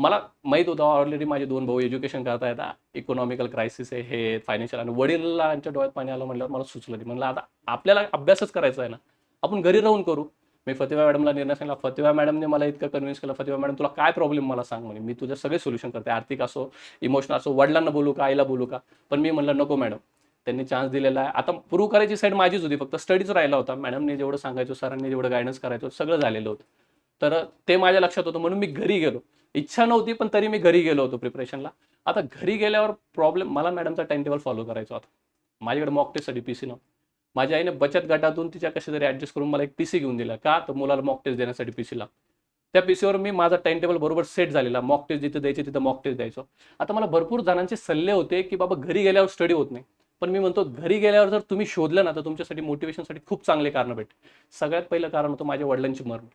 मला माहित होतं ऑलरेडी माझे 2 भाऊ एज्युकेशन करतायत, इकॉनॉमिकल क्रायसिस आहे, हे फायनान्शियल, आणि वडिलांच्या डोळ्यात पाणी आलं म्हणल्यावर मला सुचलं नाही. म्हणलं आता आपल्याला अभ्यासच करायचा आहे ना, आपण घरी राहून करू. मी फतिवा मॅडमला निर्णय सांगितला. फतिवा मॅडमने मला इतकं कन्व्हिन्स केलं, फतिवा मॅडम तुला काय प्रॉब्लेम मला सांग म्हणे, मी तुझे सगळे सोल्युशन करते, आर्थिक असो, इमोशनल असो, वडिलांना बोलू का, आईला बोलू का. पण मी म्हणलं नको मॅडम, त्यांनी चान्स दिलेला आहे. आता प्रूव्ह करायची साईड माझीच होती, फक्त स्टडीज राहिला होता. मॅडमने जेवढं सांगायचो, सरांनी जेवढं गायडन्स करायचो, सगळं झालेलं होतं. तर ते माझ्या लक्षात होतं, म्हणून मी घरी गेलो. इच्छा नव्हती पण तरी मी घरी गेलो होतो प्रिपरेशनला. आता घरी गेल्यावर प्रॉब्लेम, मला मॅडमचा टाइम टेबल फॉलो करायचा होता. माझ्याकडे मॉक टेस्टसाठी पीसी नव्हतं. माझ्या आईने बचत गटातून तिच्या कशी तरी ऍडजस्ट करून मला एक पीसी घेऊन दिला. का तर मुलाला मॉक टेस्ट देण्यासाठी पीसी लागतो. त्या पीसीवर मी माझा टाइम टेबल बरोबर सेट झालेला, मॉक टेस्ट जिथे द्यायचे तिथं मॉक टेस्ट द्यायचो. आता मला भरपूर जणांचे सल्ले होते की बाबा घरी गेल्यावर स्टडी होत नाही. पण मी म्हणतो घरी गेल्यावर जर तुम्ही शोधलं ना तर तुमच्यासाठी मोटिवेशनसाठी खूप चांगले कारण भेटते. सगळ्यात पहिलं कारण होतं माझ्या वडिलांची मरण.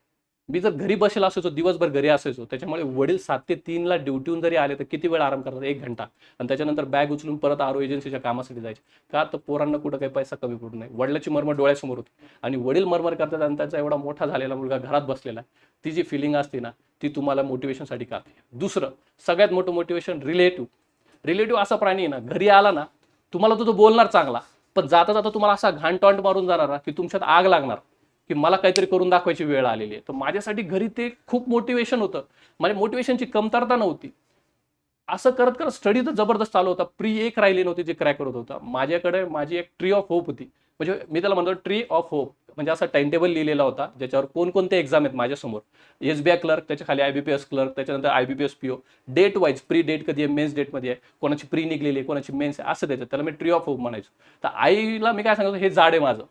मी जर घरी बसेल असायचो, दिवसभर घरी असायचो, त्याच्यामुळे वडील 7 ते 3 ला ड्युटीहून जरी आले तर किती वेळ आराम करतात, 1 घंटा, आणि त्याच्यानंतर बॅग उचलून परत आरो एजन्सीच्या कामासाठी जायचे. का तर पोरांना कुठं काही पैसा कमी पडू नये. वडिलाची मरमर डोळ्यासमोर होती, आणि वडील मरमर करतात आणि त्याचा एवढा मोठा झालेला मुलगा घरात बसलेला आहे. ती जी फिलिंग असते ना, ती तुम्हाला मोटिवेशनसाठी का. दुसरं सगळ्यात मोठं मोटिवेशन रिलेटिव्ह असा प्राणी आहे ना, घरी आला ना तुम्हाला तो बोलणार चांगला, पण जाता जाता तुम्हाला असा घाण टॉन्ट मारून जाणार की तुमच्यात आग लागणार की मला काहीतरी करून दाखवायची वेळ आलेली आहे. तर माझ्यासाठी घरी ते खूप मोटिवेशन होतं. माझ्या मोटिवेशनची कमतरता नव्हती. असं करत करत स्टडी तर जबरदस्त चालू होता. प्री एक राहिली नव्हती जे क्रॅक करत होता. माझ्याकडे माझी एक ट्री ऑफ होप होती. म्हणजे मी त्याला म्हणतो ट्री ऑफ होप, म्हणजे असा टाइम टेबल लिहिलेला होता ज्याच्यावर कोणकोणते एक्झाम आहेत माझ्यासमोर. एसबीआय क्लर्क, त्याच्या खाली आयबीपीएस क्लर्क, त्याच्यानंतर IBPS PO, date wise, pre date कधी आहे, मेन्स डेटमध्ये आहे, कोणाची प्री निघलेली आहे, कोणाची मेन्स आहे, असं त्याच्यात. त्याला मी ट्री ऑफ होप म्हणायचो. तर आईला मी काय सांगायचो, हे झाड आहे माझं.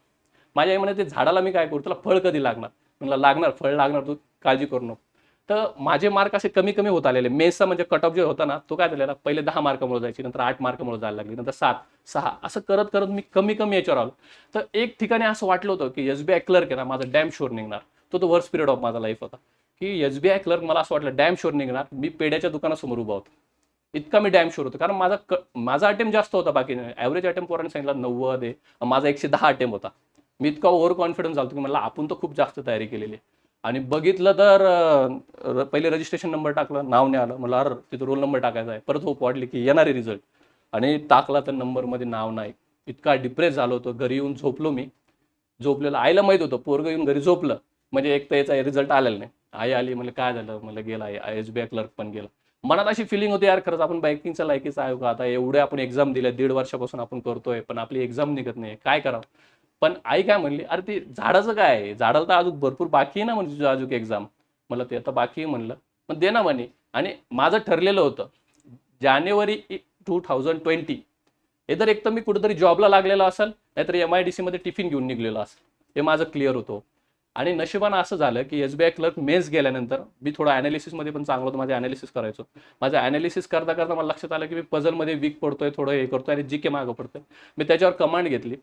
माझ्या आई म्हणे ते झाडाला मी काय करू, तुला फळ कधी लागणार. म्हणलं लागणार, फळ लागणार, तू काळजी करू नको. तर माझे मार्क असे कमी कमी होत आलेले. मेन्सचा म्हणजे कट ऑफ जो होता ना तो काय झालेला, पहिले 10 मार्कामुळे जायची, नंतर 8 मार्कामुळे जायला लागली, नंतर 7, 6, असं करत करत मी कमी कमी याच्यावर आलो. तर एक ठिकाणी असं वाटलं होतं की एसबीआय क्लर्क आहे ना माझा डॅम शुअर निघणार. तो वर्स्ट पिरियड ऑफ माझा लाईफ होता की एसबीआय क्लर्क मला असं वाटलं डॅम शुअर निघणार. मी पेड्याच्या दुकानासमोर उभा होतो, इतका मी डॅम शुअर होतो. कारण माझा अटेम्प्ट जास्त होता, बाकी ॲव्हरेज अटेम्प्ट पोरांनी सांगितलं 90 आहे, माझा 110 अटेम्प्ट होता. मी इतका ओव्हर कॉन्फिडन्स झालो की मला आपण तर खूप जास्त तयारी केलेली आहे. आणि बघितलं तर पहिले रजिस्ट्रेशन नंबर टाकलं, नाव नाही आलं. मला अरे तिथं रोल नंबर टाकायचा आहे. परत होप वाटली की येणार आहे रिझल्ट, आणि टाकला तर नंबरमध्ये नाव नाही. इतका डिप्रेस झालो होतो. घरी येऊन झोपलो मी. झोपलेलं आईला माहित होतं, पोरगं येऊन घरी झोपलं म्हणजे एक तर याचा रिझल्ट आलेला नाही. आई आली, म्हणजे काय झालं, मला गेला एसबीआय क्लर्क पण गेला. मनात अशी फिलिंग होती यार खरंच आपण बँकिंगच्या लायकीचं आहे का. आता एवढे आपण एक्झाम दिल्या, 1.5 वर्षापासून आपण करतोय, पण आपली एक्झाम निघत नाही, काय करावं. पण आई काय म्हणली, अरे ते झाडाचं काय आहे, झाडाला तर अजून भरपूर बाकी आहे ना, म्हणजे तुझं अजून एक्झाम. मला ते आता बाकी आहे म्हणलं, पण दे ना म्हणे. आणि माझं ठरलेलं होतं जानेवारी 2020 इधर एक तर मी कुठेतरी जॉबला लागलेला असेल, नाहीतर MIDC मध्ये टिफिन घेऊन निघलेलो असेल. हे माझं क्लिअर होतं. आणि नशिबानं असं झालं की एसबीआय क्लर्क मेन्स गेल्यानंतर मी थोडं ॲनालिसिसमध्ये पण चांगलं होतं. माझं ॲनालिसिस करायचो. माझं ॲनालिसिस करता करता मला लक्षात आलं की मी पझलमध्ये वीक पडतोय, थोडं हे करतोय आणि जीके मागं पडतोय. मी त्याच्यावर कमांड घेतली.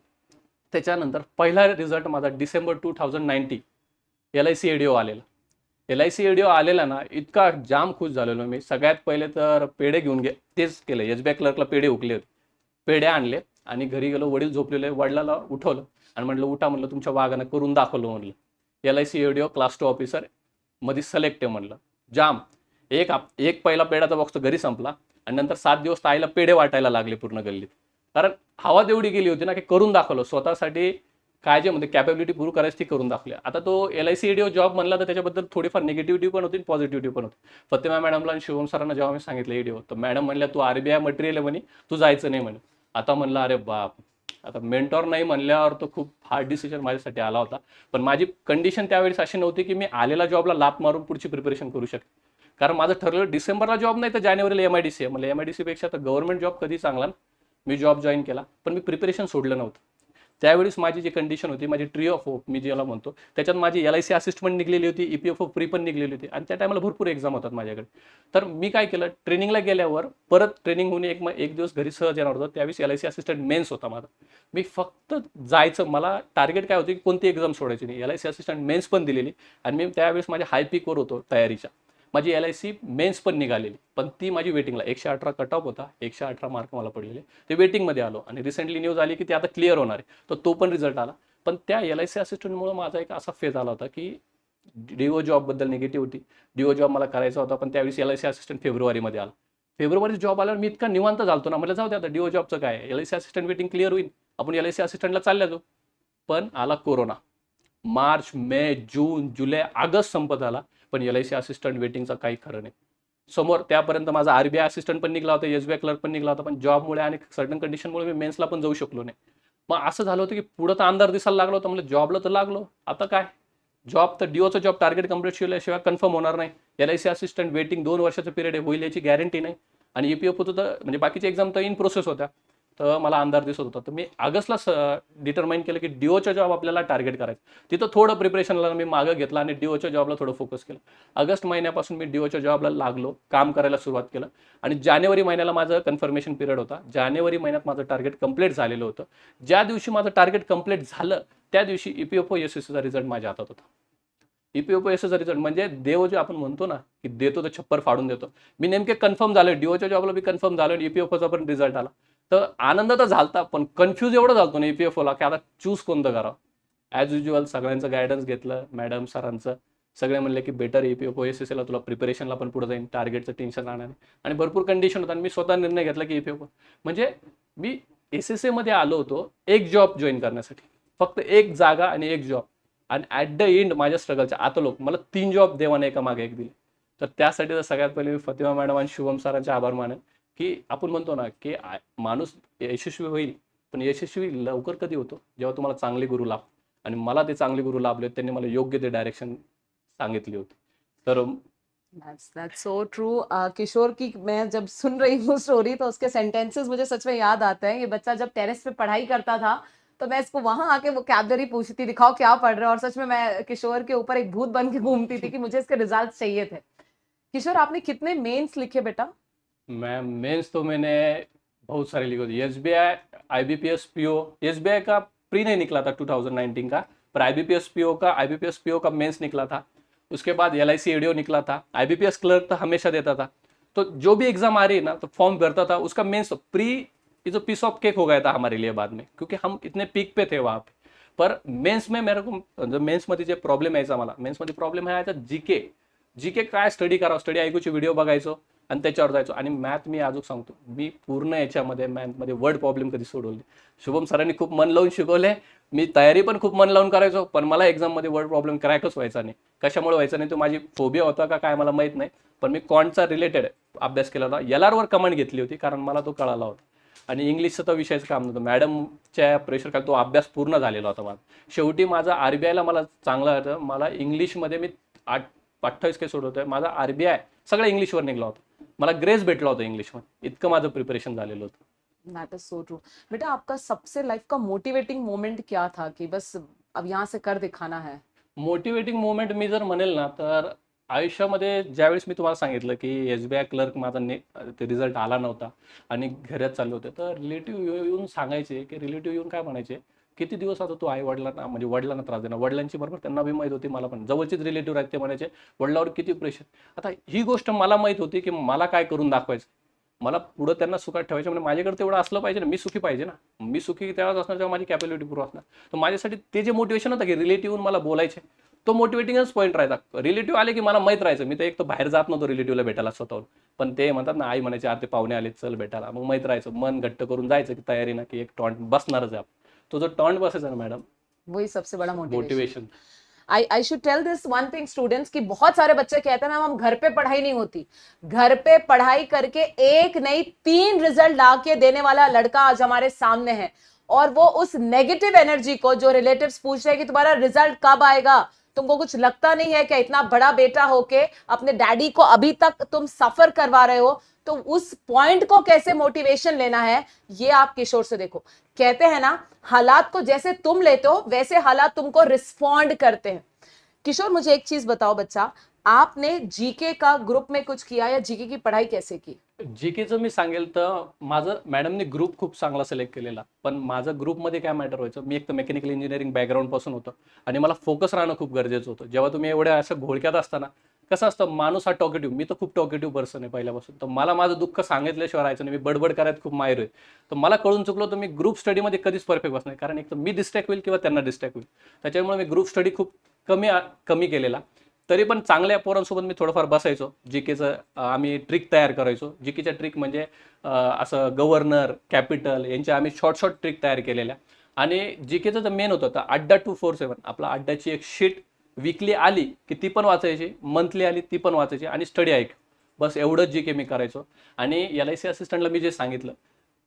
त्याच्यानंतर पहिला रिझल्ट माझा डिसेंबर 2019 LIC ADO आलेला. LIC ADO आलेला ना, इतका जाम खुश झालेलो मी. सगळ्यात पहिले तर पेढे घेऊन तेच केलं, एसबीआय क्लर्कला पेढे हुकले होते. पेढे आणले आणि घरी गेलो. वडील झोपलेले, वडिलाला उठवलं आणि म्हटलं उठा, म्हणलं तुमच्या वागानं करून दाखवलं. म्हणलं LIC ADO क्लास 2 ऑफिसर मध्ये सिलेक्ट आहे. म्हणलं जाम. एक पहिला पेढ्याचा बॉक्स घरी संपला, आणि नंतर 7 दिवस आईला पेढे वाटायला लागले पूर्ण गल्लीत. कारण हवा तेवढी गेली होती ना की करून दाखवलं स्वतःसाठी. काय जे म्हणजे कॅपेबिलिटी प्रूव्ह करायची ती करून दाखवली. आता तो LIC ADO जॉब म्हणला तर त्याच्याबद्दल थोडीफार निगेटिव्हिटी पण होती, पॉझिटिव्हिटी पण होती. फतिमा मॅडमला आणि शिवम सरांना जेव्हा मी सांगितलं ADO, तर मॅडम म्हणल्या तू RBI मटेरियल आहे म्हणे, तू जायचं नाही म्हणे. आता म्हणलं अरे बाप, आता मेंटॉर नाही म्हणल्यावर तो खूप हार्ड डिसिजन माझ्यासाठी आला होता. पण माझी कंडिशन त्यावेळेस अशी नव्हती की मी आलेला जॉबला लाप मारून पुढची प्रिपरेशन करू शकते. कारण माझं ठरलं डिसेंबरला जॉब नाही तर जानेवारीला MIDC आहे. मला MIDC पेक्षा तर गव्हर्नमेंट जॉब कधी चांगला. मी जॉब जॉईन केला, पण मी प्रिपरेशन सोडलं नव्हतं. त्यावेळेस माझी जी कंडिशन होती, माझी ट्री ऑफ होप मी ज्याला म्हणतो, त्याच्यात माझी LIC असिस्टंट निघलेली होती, EPFO फ्री पण निघलेली होती, आणि त्या टायमाला भरपूर एक्झाम होतात माझ्याकडे. तर मी काय केलं, ट्रेनिंगला गेल्यावर परत ट्रेनिंग होऊन एक दिवस घरी सहज येणार होतं. त्यावेळेस LIC असिस्टंट मेन्स होता माझा. मी फक्त जायचं, मला टार्गेट काय होती की कोणती एक्झाम सोडायची नाही. LIC असिस्टंट मेन्स पण दिलेली, आणि मी त्यावेळेस माझ्या हाय पीकवर होतो तयारीच्या. माझी LIC मेन्स पण निघालेली, पण ती माझी वेटिंगला 118 कट ऑफ होता, 118 मार्क मला पडलेले, ते वेटिंगमध्ये आलो आणि रिसेंटली न्यूज आली की ते आता क्लिअर होणार आहे, तर तो पण रिझल्ट आला. पण त्या LIC असिस्टंटमुळे माझा एक असा फेज आला होता की DO जॉबबद्दल निगेटिव्ह होती. DO जॉब मला करायचा होता, पण त्यावेळेस LIC असिस्टंट फेब्रुवारीमध्ये आला. फेब्रुवारी जॉब आल्यावर मी इतका निवांत झालतो ना, मला जाऊ दे आता DO जॉबचं काय, LIC असिस्टंट वेटिंग क्लिअर होईल, आपण LIC असिस्टंटला चालल्या जाऊ. पण आला कोरोना. मार्च, मे, जून, जुलै, ऑगस्ट संपत आला, पण LIC असिस्टंट वेटिंगचं काही खरं नाही. समोर त्यापर्यंत माझा RBI असिस्टंट पण निघला होता, SBI क्लर्क पण निघला होता, पण जॉबमुळे आणि सर्टन कंडिशनमुळे मी मेन्सला पण जाऊ शकलो नाही. मग असं झालं होतं की पुढं तर अंधार दिसायला लागलो होतं, म्हणजे जॉबला तर लागलो, आता काय जॉब तर DOचा जॉब टार्गेट कंप्लीट केल्याशिवाय कन्फर्म होणार नाही. LIC असिस्टंट वेटिंग 2 वर्षाचं पिरियड आहे, होईल याची गॅरंटी नाही. आणि EPFO तर म्हणजे बाकीचे एक्झाम तर इन प्रोसेस होत्या, तर मला अंधार दिसत होता. तर मी ऑगस्टला डिटरमाइन केलं की DOचा जॉब आपल्याला टार्गेट करायचा. तिथं थोडं प्रिपरेशनला मी मागं घेतलं आणि DOच्या जॉबला थोडं फोकस केलं. ऑगस्ट महिन्यापासून मी DOच्या जॉबला लागलो, काम करायला सुरुवात केलं आणि जानेवारी महिन्याला माझं कन्फर्मेशन पिरियड होता. जानेवारी महिन्यात माझं टार्गेट कंप्लीट झालेलं होतं. ज्या दिवशी माझं टार्गेट कंप्लीट झालं त्या दिवशी EPFO SSCचा रिझल्ट माझ्या हातात होता. EPFO SSCचा रिझल्ट म्हणजे देव जे आपण म्हणतो ना की देतो तर छप्पर फाडून देतो. मी नेमके कन्फर्म झालो, DOच्या जॉबला मी कन्फर्म झालो आणि EPFOचा पण रिझल्ट आला. तर आनंद तर झालता, पण कन्फ्यूज एवढं झालतो ना EPFOला की आता चूज कोणतं करावं. ॲज युज्युअल सगळ्यांचं गायडन्स घेतलं, मॅडम सरांचं. सगळे म्हणले की बेटर EPFO SSCला तुला प्रिपरेशनला पण पुढे जाईल, टार्गेटचं टेन्शन राहणार नाही. आणि भरपूर कंडिशन होतं आणि मी स्वतः निर्णय घेतला की EPFO म्हणजे मी SSCमध्ये आलो होतो एक जॉब जॉईन करण्यासाठी, फक्त एक जागा आणि एक जॉब. आणि ॲट द एंड माझ्या स्ट्रगलच्या आता लोक मला 3 जॉब देवाने एका मागे एक दिले. तर त्यासाठी तर सगळ्यात पहिले मी फतिमा मॅडम आणि शुभम सरांचे आभार मानेन की आपण म्हणतो ना की माणूस यशस्वी होईल, पण यशस्वी लवकर कधी होतो जेव्हा तुम्हाला चांगले गुरु लाभ. आणि मला ते चांगले गुरु लाभले, त्यांनी मला योग्य ते डायरेक्शन सांगितली होती. तर That's so true. किशोर की मैं जब सुन रही हूँ स्टोरी तो उसके सेंटेंसेस मुझे सच में याद आते हैं. ये बच्चा जब टेरेस पे पढ़ाई करता था तो मैं इसको वहां आके वोकैबुलरी पूछती थी, दिखाओ क्या पढ़ रहे हो, और सच में मैं किशोर के ऊपर एक भूत बन के घूमती थी कि मुझे इसके रिजल्ट चाहिए थे. किशोर, आपने कितने मेंस लिखे बेटा? मैं मेंस तो मैंने बहुत सारे लिखे थे. SBI, IBPS PO. SBI का प्री नहीं निकला था 2019 का, पर IBPS PO का मेंस निकला था. उसके बाद LIC ADO निकला था. IBPS क्लर्क तो हमेशा देता था. तो जो भी एग्जाम आ रही है ना तो फॉर्म भरता था, उसका mains pre is a piece of cake हो गया था हमारे लिए बाद में, क्योंकि हम इतने पीक पे थे वहाँ पे. पर मेंस में मेरे को मेंसमध्ये जे प्रॉब्लेम यायचा, मला मेंसमध्ये प्रॉब्लेम हा यायचा जीके काय स्टडी करावं, स्टडी ऐकूची व्हिडिओ बघायचो आणि त्याच्यावर जायचो. आणि मॅथ मी अजून सांगतो, मी पूर्ण याच्यामध्ये मॅथमध्ये वर्ड प्रॉब्लेम कधी सोडवले. शुभम सरांनी खूप मन लावून शिकवले, मी तयारी पण खूप मन लावून करायचो, पण मला एक्झाममध्ये वर्ड प्रॉब्लेम क्रॅकच व्हायचा नाही. कशामुळे व्हायचा नाही तो माझी फोबिया होता का काय मला माहीत नाही, पण मी क्वांटचा रिलेटेड अभ्यास केला होता. LR वर कमांड घेतली होती कारण मला तो कळाला होता. आणि इंग्लिशचं तर विषयच काम नव्हतं, मॅडमच्या प्रेशर खाली तो अभ्यास पूर्ण झालेला होता माझा. शेवटी माझा RBIला मला चांगला होतं, मला इंग्लिशमध्ये मी 28 काही सोडवतोय, माझा RBI सगळं इंग्लिशवर निघला होता, मला ग्रेस भेटला होता इंग्लिशमध्ये, इतकं माझं प्रिपरेशन झालेलं होतं. That is so true. बेटा, आपका सबसे लाइफ का मोटिवेटिंग मोमेंट क्या था कि बस अब यहाँ से कर दिखाना है? मोटिवेटिंग मोमेंट मी जर म्हणेल ना तर आयुष्यामध्ये ज्यावेळेस मी तुम्हाला सांगितलं की SBI क्लर्क माझा ते रिझल्ट आला नव्हता आणि घरात चालले होते, तर रिलेटिव्ह येऊन सांगायचे की रिलेटिव्ह येऊन काय म्हणायचे, किती दिवस आता तू आई वडिलांना म्हणजे वडिलांना त्रास देणार. वडिलांची बरोबर त्यांना बी माहीत होती, मला पण जवळचीच रिलेटिव्ह आहेत, ते म्हणायचे वडिलावर किती प्रेशर. आता ही गोष्ट मला माहीत होती की मला काय करून दाखवायचं, मला पुढं त्यांना सुखात ठेवायचं, म्हणजे माझ्याकडे तेवढं असलं पाहिजे ना, मी सुखी पाहिजे ना. मी सुखी तेव्हाच असणार जेव्हा माझी कॅपॅबिलिटी पूर्ण असणार. तर माझ्यासाठी ते जे मोटिवेशन होतं की रिलेटिव्ह येऊन मला बोलायचे, तो मोटिवेटिंगच पॉईंट राहायचा. रिलेटिव्ह आले की मला माहीत राहायचं, मी तर एक तर बाहेर जात नव्हतो रिलेटिव्हला भेटायला स्वतःहून, पण ते म्हणतात ना, आई म्हणायचे अरे ते पाहुणे आले चल भेटायला, मग माहीत राहायचं, मन घट्ट करून जायचं की तयारी ना की एक टॉन्ट बसणारच आहे आपण. तो जो टॉन्ट बसायचा ना मॅडम, वही सबसे बड़ा motivation. Motivation. I should tell this one thing students की बहुत सारे बच्चे कहते हैं मैम हम घर पे पढ़ाई नहीं होती. घर पे पढ़ाई करके एक नहीं 3 रिजल्ट ला के देने वाला लड़का आज हमारे सामने है, और वो उस नेगेटिव एनर्जी को, जो रिलेटिव्स पूछ रहे हैं कि तुम्हारा रिजल्ट कब आएगा, तुमको कुछ लगता नहीं है क्या, इतना बड़ा बेटा होके अपने डैडी को अभी तक तुम सफर करवा रहे हो, तो उस पॉइंट को कैसे मोटिवेशन लेना है ये आप किशोर से देखो. कहते हैं ना, हालात को जैसे तुम लेते हो वैसे हालात तुमको रिस्पॉन्ड करते हैं. किशोर, मुझे एक चीज बताओ बच्चा, आपने जीके का ग्रुप में कुछ किया या जीके की पढ़ाई कैसे की? जीकेचं मी सांगेल तर माझं मॅडमने ग्रुप खूप चांगला सिलेक्ट केलेला, पण माझं ग्रुपमध्ये काय मॅटर व्हायचं, मी एक तर मेकॅनिकल इंजिनिअरिंग बॅकग्राऊंड पासून होतं आणि मला फोकस राहणं खूप गरजेचं होतं. जेव्हा तुम्ही एवढ्या असं घोळक्यात असताना कसं असतं, माणूस हा टॉकेटिव्ह, मी तर खूप टॉकेटिव्ह पर्सन आहे पहिल्यापासून, तर मला माझं दुःख सांगितल्याशिवाय राहायचं नाही, मी बडबड करायला खूप माहिर आहे. तर मला कळून चुकलं तर मी ग्रुप स्टडीमध्ये कधीच परफेक्ट बसणार, कारण एक तर मी डिस्ट्रॅक्ट होईल किंवा त्यांना डिस्ट्रॅक्ट होईल. त्याच्यामुळे मी ग्रुप स्टडी खूप कमी केलेला. तरी पण चांगल्या पोरांसोबत मी थोडंफार बसायचो. जीकेचं आम्ही ट्रिक तयार करायचो. जीकेच्या ट्रिक म्हणजे असं गव्हर्नर, कॅपिटल यांच्या आम्ही शॉर्ट शॉर्ट ट्रिक तयार केलेल्या. आणि जीकेचं तर मेन होतं अड्डा 247, आपला अड्ड्याची एक शीट वीकली आली की ती पण वाचायची, मंथली आली ती पण वाचायची आणि स्टडी ऐक. बस एवढंच जीके मी करायचो. आणि LIC असिस्टंटला मी जे सांगितलं,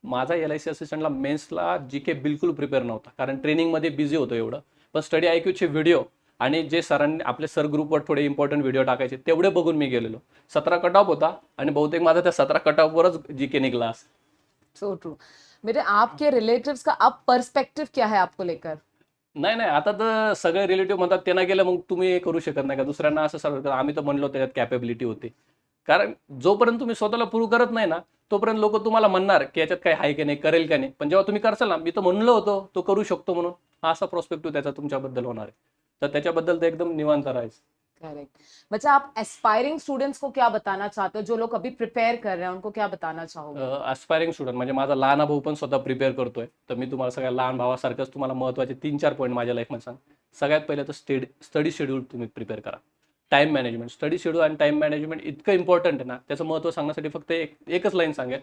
माझा LIC असिस्टंटला मेन्सला जीके बिलकुल प्रिपेअर नव्हता, कारण ट्रेनिंगमध्ये बिझी होतो एवढं. पण स्टडी IQचे व्हिडिओ आणि जे सरांनी आपले सर ग्रुपवर थोडे इम्पॉर्टंट व्हिडिओ टाकायचे तेवढे बघून मी गेलेलो. 17 कट ऑफ होता आणि बहुतेक माझा त्या 17 कट ऑफवरच जीके निघला असं. So true. बेटे आपके रिलेटिव्स का अब पर्सपेक्टिव क्या है आपको लेकर? नाही नाही, आता तर सगळे रिलेटिव्ह म्हणतात ते नाही गेलं मग तुम्ही हे करू शकत नाही का, दुसऱ्यांना असं सर्व आम्ही तर म्हणलो त्याच्यात कॅपेबिलिटी होती. कारण जोपर्यंत तुम्ही स्वतःला प्रूव्ह करत नाही ना, तोपर्यंत लोक तुम्हाला म्हणणार की याच्यात काही आहे की नाही, करेल का नाही. पण जेव्हा तुम्ही करसाल ना, मी तर म्हणलो होतो तो करू शकतो म्हणून, हा असा प्रोस्पेक्टिव्ह त्याचा तुमच्याबद्दल होणार आहे. तर त्याच्याबद्दल तर एकदम निवांत राहायचं. करेक्ट. बच्चा आप एस्पायरिंग स्टूडेंट्स को क्या बताना चाहते हो, जो लोग अभी प्रिपेयर कर रहे हैं उनको क्या बताना चाहोगे? अस्पायरिंग स्टुडंट म्हणजे माझा लहान भाऊ पण स्वतः प्रिपेअर करतोय, तर मी तुम्हाला सगळ्या लहान भावासारखंच तुम्हाला महत्त्वाचे 3-4 पॉईंट माझ्या लाईफमध्ये सांग. सगळ्यात पहिलं तर स्टडी शेड्यूल तुम्ही प्रिपेअर करा. टाइम मॅनेजमेंट, स्टडी शेड्यूल आणि टाइम मॅनेजमेंट इतकं इम्पॉर्टंट आहे ना, त्याचं महत्त्व सांगण्यासाठी फक्त एकच लाईन सांगेल,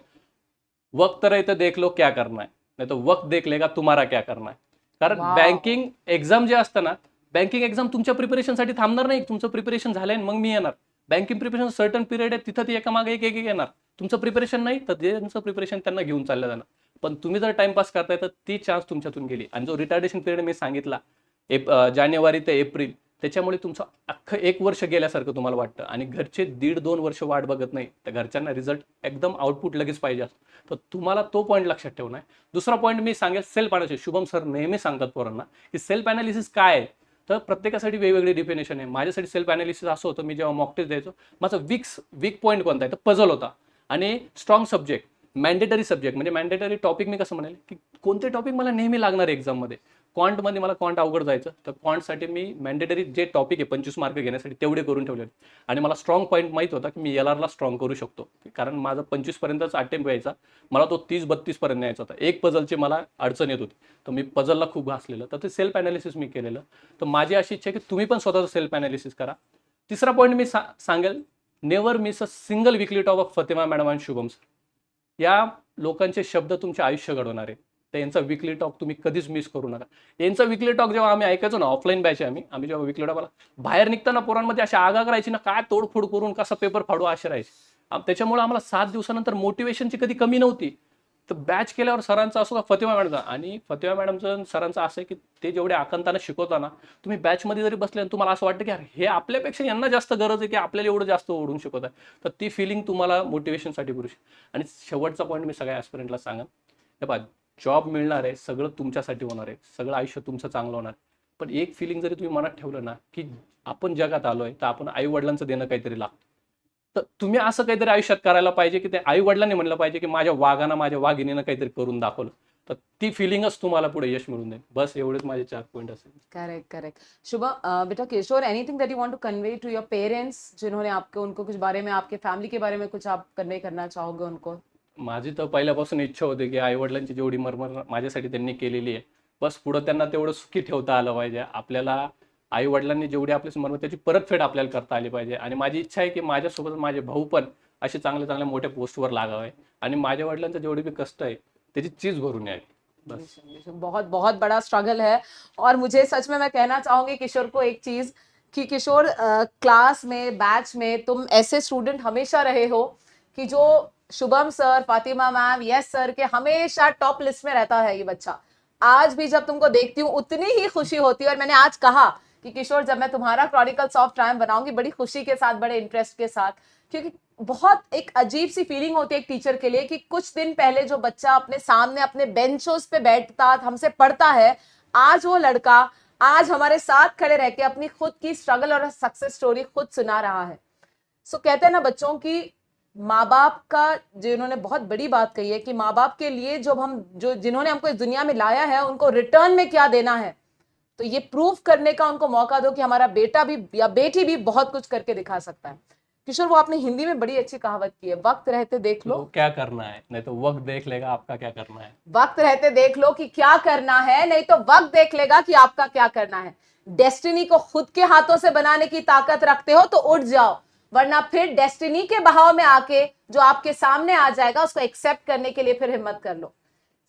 वक्त रहे तो देख लो क्या करना है, नाही तर वक्त देख लेगा तुम्हारा क्या करना है. कारण Wow. बँकिंग एक्झाम जे असतं ना, बँकिंग एक्झाम तुमच्या प्रिपरेशनसाठी थांबणार नाही. तुमचं प्रिपरेशन झालंय मग मी येणार. बँकिंग प्रिपरेशन सर्टन पिरियड आहे, तिथं ती एका मागे एक एक एक येणार. तुमचं प्रिपरेशन नाही तर त्यांचं प्रिपरेशन त्यांना घेऊन चाललं जाणार. पण तुम्ही जर टाइमपास करताय तर ती चान्स तुमच्यातून गेली. आणि जो रिटार्डेशन पिरियड मी सांगितला जानेवारी ते एप्रिल, त्याच्यामुळे तुमचं अख्खं 1 वर्ष गेल्यासारखं तुम्हाला वाटतं आणि घरचे 1.5-2 वर्ष वाट बघत नाही. तर घरच्यांना रिझल्ट एकदम आउटपुट लगेच पाहिजे असतं. तर तुम्हाला तो पॉईंट लक्षात ठेवणं आहे. दुसरा पॉईंट मी सांगेल सेल्फ अनालिसिस. शुभम सर नेहमी सांगतात पोरांना की सेल्फ अनालिसिस काय आहे. तर प्रत्येकासाठी वेगवेगळी डिफिनेशन आहे. माझ्यासाठी सेल्फ अनालिसिस असं होतं, मी जेव्हा मॉक टेस्ट द्यायचो, माझा वीक पॉईंट कोणता आहे तर पझल होता. आणि स्ट्रॉंग सब्जेक्ट, मॅन्डेटरी सब्जेक्ट म्हणजे मॅन्डेटरी टॉपिक मी कसं म्हणेल की कोणते टॉपिक मला नेहमी लागणार आहे एक्झाममध्ये. क्वांटमध्ये मला क्वांट अवघड जायचं, तर क्वांटसाठी मी मॅन्डेटरी जे टॉपिक आहे 25 मार्क घेण्यासाठी तेवढे करून ठेवले. आणि मला स्ट्रॉंग पॉईंट माहीत होता की मी LRला स्ट्रॉंग करू शकतो, कारण माझा 25 पर्यंतच अटेम्प्ट व्हायचा, मला तो 30-32 पर्यंत यायचा होता. एक पझलची मला अडचण येत होती, तर मी पझलला खूप घासलेलं. तर ते सेल्फ अनालिसिस मी केलेलं. तर माझी अशी इच्छा आहे की तुम्ही पण स्वतःचं सेल्फ अनालिसिस करा. तिसरा पॉईंट मी सांगेल, never miss a single weekly talk of Fathima madam आणि शुभम सर. या लोकांचे शब्द तुमचे आयुष्य घडवणार आहे. तर यांचा विकली टॉक तुम्ही कधीच मिस करू नका. यांचा विकली टॉक जेव्हा आम्ही ऐकायचो ना, ऑफलाईन बॅच आहे आम्ही जेव्हा विकली टॉकला बाहेर निघताना पोरांमध्ये अशी आगाग राहायची ना, काय तोडफोड करून कसा पेपर फाडू असे राहायचे. त्याच्यामुळे आम्हाला 7 दिवसानंतर मोटिवेशनची कधी कमी नव्हती. तर बॅच केल्यावर सरांचा असो का फतिमा मॅडमचा, आणि फतिमा मॅडमचं सरांचं असं आहे की ते जेवढे आकांतानं शिकवताना, तुम्ही बॅचमध्ये जरी बसले आणि तुम्हाला असं वाटतं की अरे हे आपल्यापेक्षा यांना जास्त गरज आहे की आपल्याला एवढं जास्त ओढून शिकवत आहे, तर ती फिलिंग तुम्हाला मोटिवेशनसाठी करू शकते. आणि शेवटचा पॉईंट मी सगळ्या ॲस्पिरंटला सांगा, हे पहा, जॉब मिळणार आहे, सगळं तुमच्यासाठी होणार आहे, सगळं आयुष्य तुमचं चांगलं होणार. पण एक फिलिंग जरी तुम्ही मनात ठेवलं ना की आपण जगात आलोय तर आपण आई वडिलांचं देणं काहीतरी लागतं. तर तुम्ही असं काहीतरी आयुष्यात करायला पाहिजे की ते आई वडिलांनी म्हणलं पाहिजे की माझ्या वाघानं, माझ्या वाघिणीनं काहीतरी करून दाखवलं, तर ती फिलिंगच तुम्हाला पुढे यश मिळून देईल. बस एवढेच माझे 4 पॉईंट असेल. करेक्ट. शुभम, बेटा Kishore, anything that you want to convey to your parents, जिन्होंने आपको उनको कुछ बारे में, आपके फैमिली के बारे में कुछ आप कन्वे करना चाहोगे उनको? माझी तर पहिल्यापासून इच्छा होती की आई वडिलांची जेवढी मरमर माझ्यासाठी त्यांनी केलेली आहे, बस पुढं त्यांना तेवढं सुखी ठेवता आलं पाहिजे. आपल्याला आई वडिलांनी जेवढी आपली मरमर त्याची परतफेड आपल्याला करता आली पाहिजे. आणि माझी इच्छा आहे की माझ्यासोबत माझे भाऊ पण असे चांगल्या चांगल्या मोठ्या पोस्टवर लागावे आणि माझ्या वडिलांचं जेवढे बी कष्ट आहे त्याची चीज भरून यावी. बस. बहुत बहुत बड़ा स्ट्रगल है। और मुझे सच में मैं कहना चाहूंगी किशोर को एक चीज कि किशोर, क्लास में, बैच में तुम ऐसे स्टूडेंट हमेशा रहे हो कि जो Shubham sir, Fatima ma'am, yes sir के हमेशा टॉप लिस्ट में रहता है ये बच्चा। आज भी जब तुमको देखती हूँ उतनी ही खुशी होती है। और मैंने आज कहा कि किशोर, जब मैं तुम्हारा क्रॉनिकल्स ऑफ ट्रायम्फ बनाऊंगी बड़ी खुशी के साथ, बड़े इंटरेस्ट के साथ, क्योंकि बहुत एक अजीब सी फीलिंग होती है एक टीचर के लिए कि कुछ दिन पहले जो बच्चा अपने सामने अपने बेंचों पे बैठता, हमसे पढ़ता है, आज वो लड़का आज हमारे साथ खड़े रह के अपनी खुद की स्ट्रगल और सक्सेस स्टोरी खुद सुना रहा है। सो कहते हैं ना बच्चों की, माँ बाप का, जिन्होंने बहुत बड़ी बात कही है कि माँ बाप के लिए जो जिन्होंने हमको इस दुनिया में लाया है उनको रिटर्न में क्या देना है, तो ये प्रूव करने का उनको मौका दो कि हमारा बेटा भी या बेटी भी बहुत कुछ करके दिखा सकता है। किशोर, वो आपने हिंदी में बड़ी अच्छी कहावत की है, वक्त रहते देख लो। तो क्या करना है, नहीं तो वक्त देख लेगा आपका क्या करना है। वक्त रहते देख लो कि क्या करना है, नहीं तो वक्त देख लेगा कि आपका क्या करना है। डेस्टिनी को खुद के हाथों से बनाने की ताकत रखते हो तो उठ जाओ, वरना फिर डेस्टिनी के बहाव में आके जो आपके सामने आ जाएगा उसको एक्सेप्ट करने के लिए फिर हिम्मत कर लो।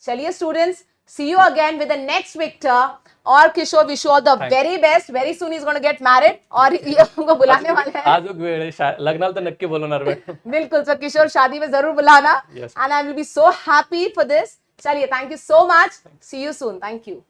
चलिए students, see you again with the next victor. और Kishore, wish you all the very best. Very soon is going to get married और ये हमको बुलाने वाले हैं। आज वेळ आहे, लग्नाला तर नक्की बोलवणार मॅडम। बिल्कुल सर, किशोर शादी में जरूर बुलाना Yes. And I will be so happy for this. चलिए, thank you so much, see you soon, thank you.